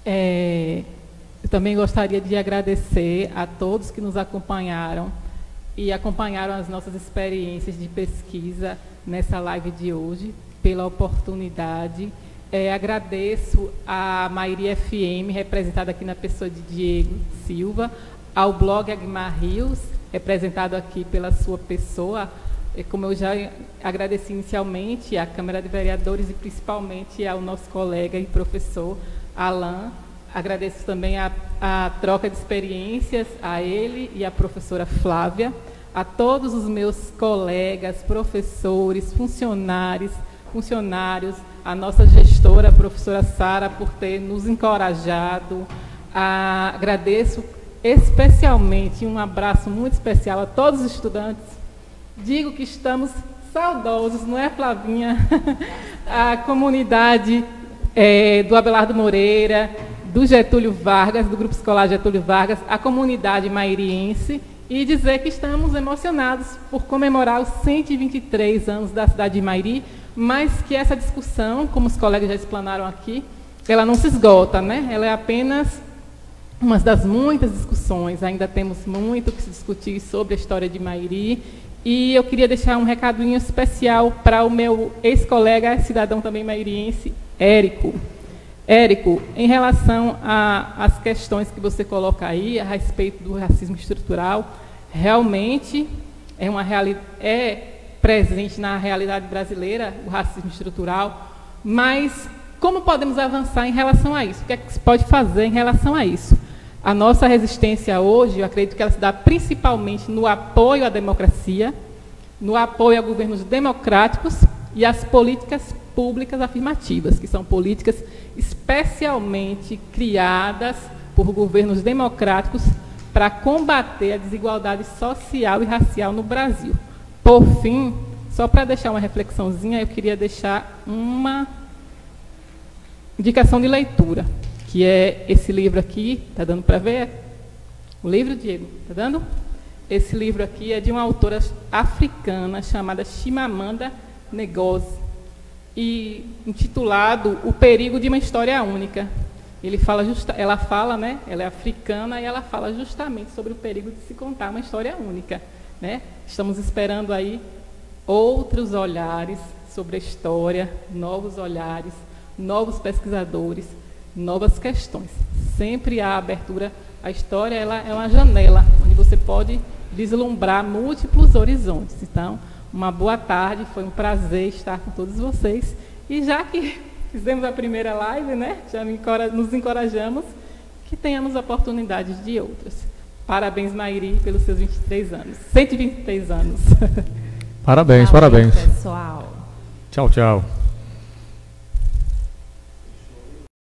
Eu também gostaria de agradecer a todos que nos acompanharam e acompanharam as nossas experiências de pesquisa nessa live de hoje, pela oportunidade. Agradeço a Mairi FM, representada aqui na pessoa de Diego Silva, ao blog Aguimar Rios, representado aqui pela sua pessoa, como eu já agradeci inicialmente, à Câmara de Vereadores e principalmente ao nosso colega e professor Alain. Agradeço também a troca de experiências a ele e à professora Flávia, a todos os meus colegas, professores, funcionários, a nossa gestora, a professora Sara, por ter nos encorajado. Agradeço especialmente, um abraço muito especial a todos os estudantes. Digo que estamos saudosos, não é, Flavinha? A comunidade do Abelardo Moreira, do Getúlio Vargas, do Grupo Escolar Getúlio Vargas, a comunidade mairiense, e dizer que estamos emocionados por comemorar os 123 anos da cidade de Mairi, mas que essa discussão, como os colegas já explanaram aqui, ela não se esgota, né? Ela é apenas uma das muitas discussões, ainda temos muito que se discutir sobre a história de Mairi, e eu queria deixar um recadinho especial para o meu ex-colega, cidadão também mairiense, Érico. Érico, em relação às questões que você coloca aí a respeito do racismo estrutural, realmente é presente na realidade brasileira o racismo estrutural, mas como podemos avançar em relação a isso? O que é que se pode fazer em relação a isso? A nossa resistência hoje, eu acredito que ela se dá principalmente no apoio à democracia, no apoio a governos democráticos e às políticas públicas afirmativas, que são políticas especialmente criadas por governos democráticos para combater a desigualdade social e racial no Brasil. Por fim, só para deixar uma reflexãozinha, eu queria deixar uma indicação de leitura, que é esse livro aqui, está dando para ver? O livro, Diego, está dando? Esse livro aqui é de uma autora africana chamada Chimamanda Ngozi, e intitulado O Perigo de uma História Única. Ela fala, né, ela é africana e ela fala justamente sobre o perigo de se contar uma história única, né? Estamos esperando aí outros olhares sobre a história, novos olhares, novos pesquisadores, novas questões. Sempre há abertura. A história ela é uma janela onde você pode vislumbrar múltiplos horizontes. Então, uma boa tarde, foi um prazer estar com todos vocês. E já que fizemos a primeira live, né, já nos encorajamos que tenhamos oportunidades de outras. Parabéns, Mairi, pelos seus 23 anos. 123 anos. Parabéns, parabéns. Pessoal. Tchau, tchau.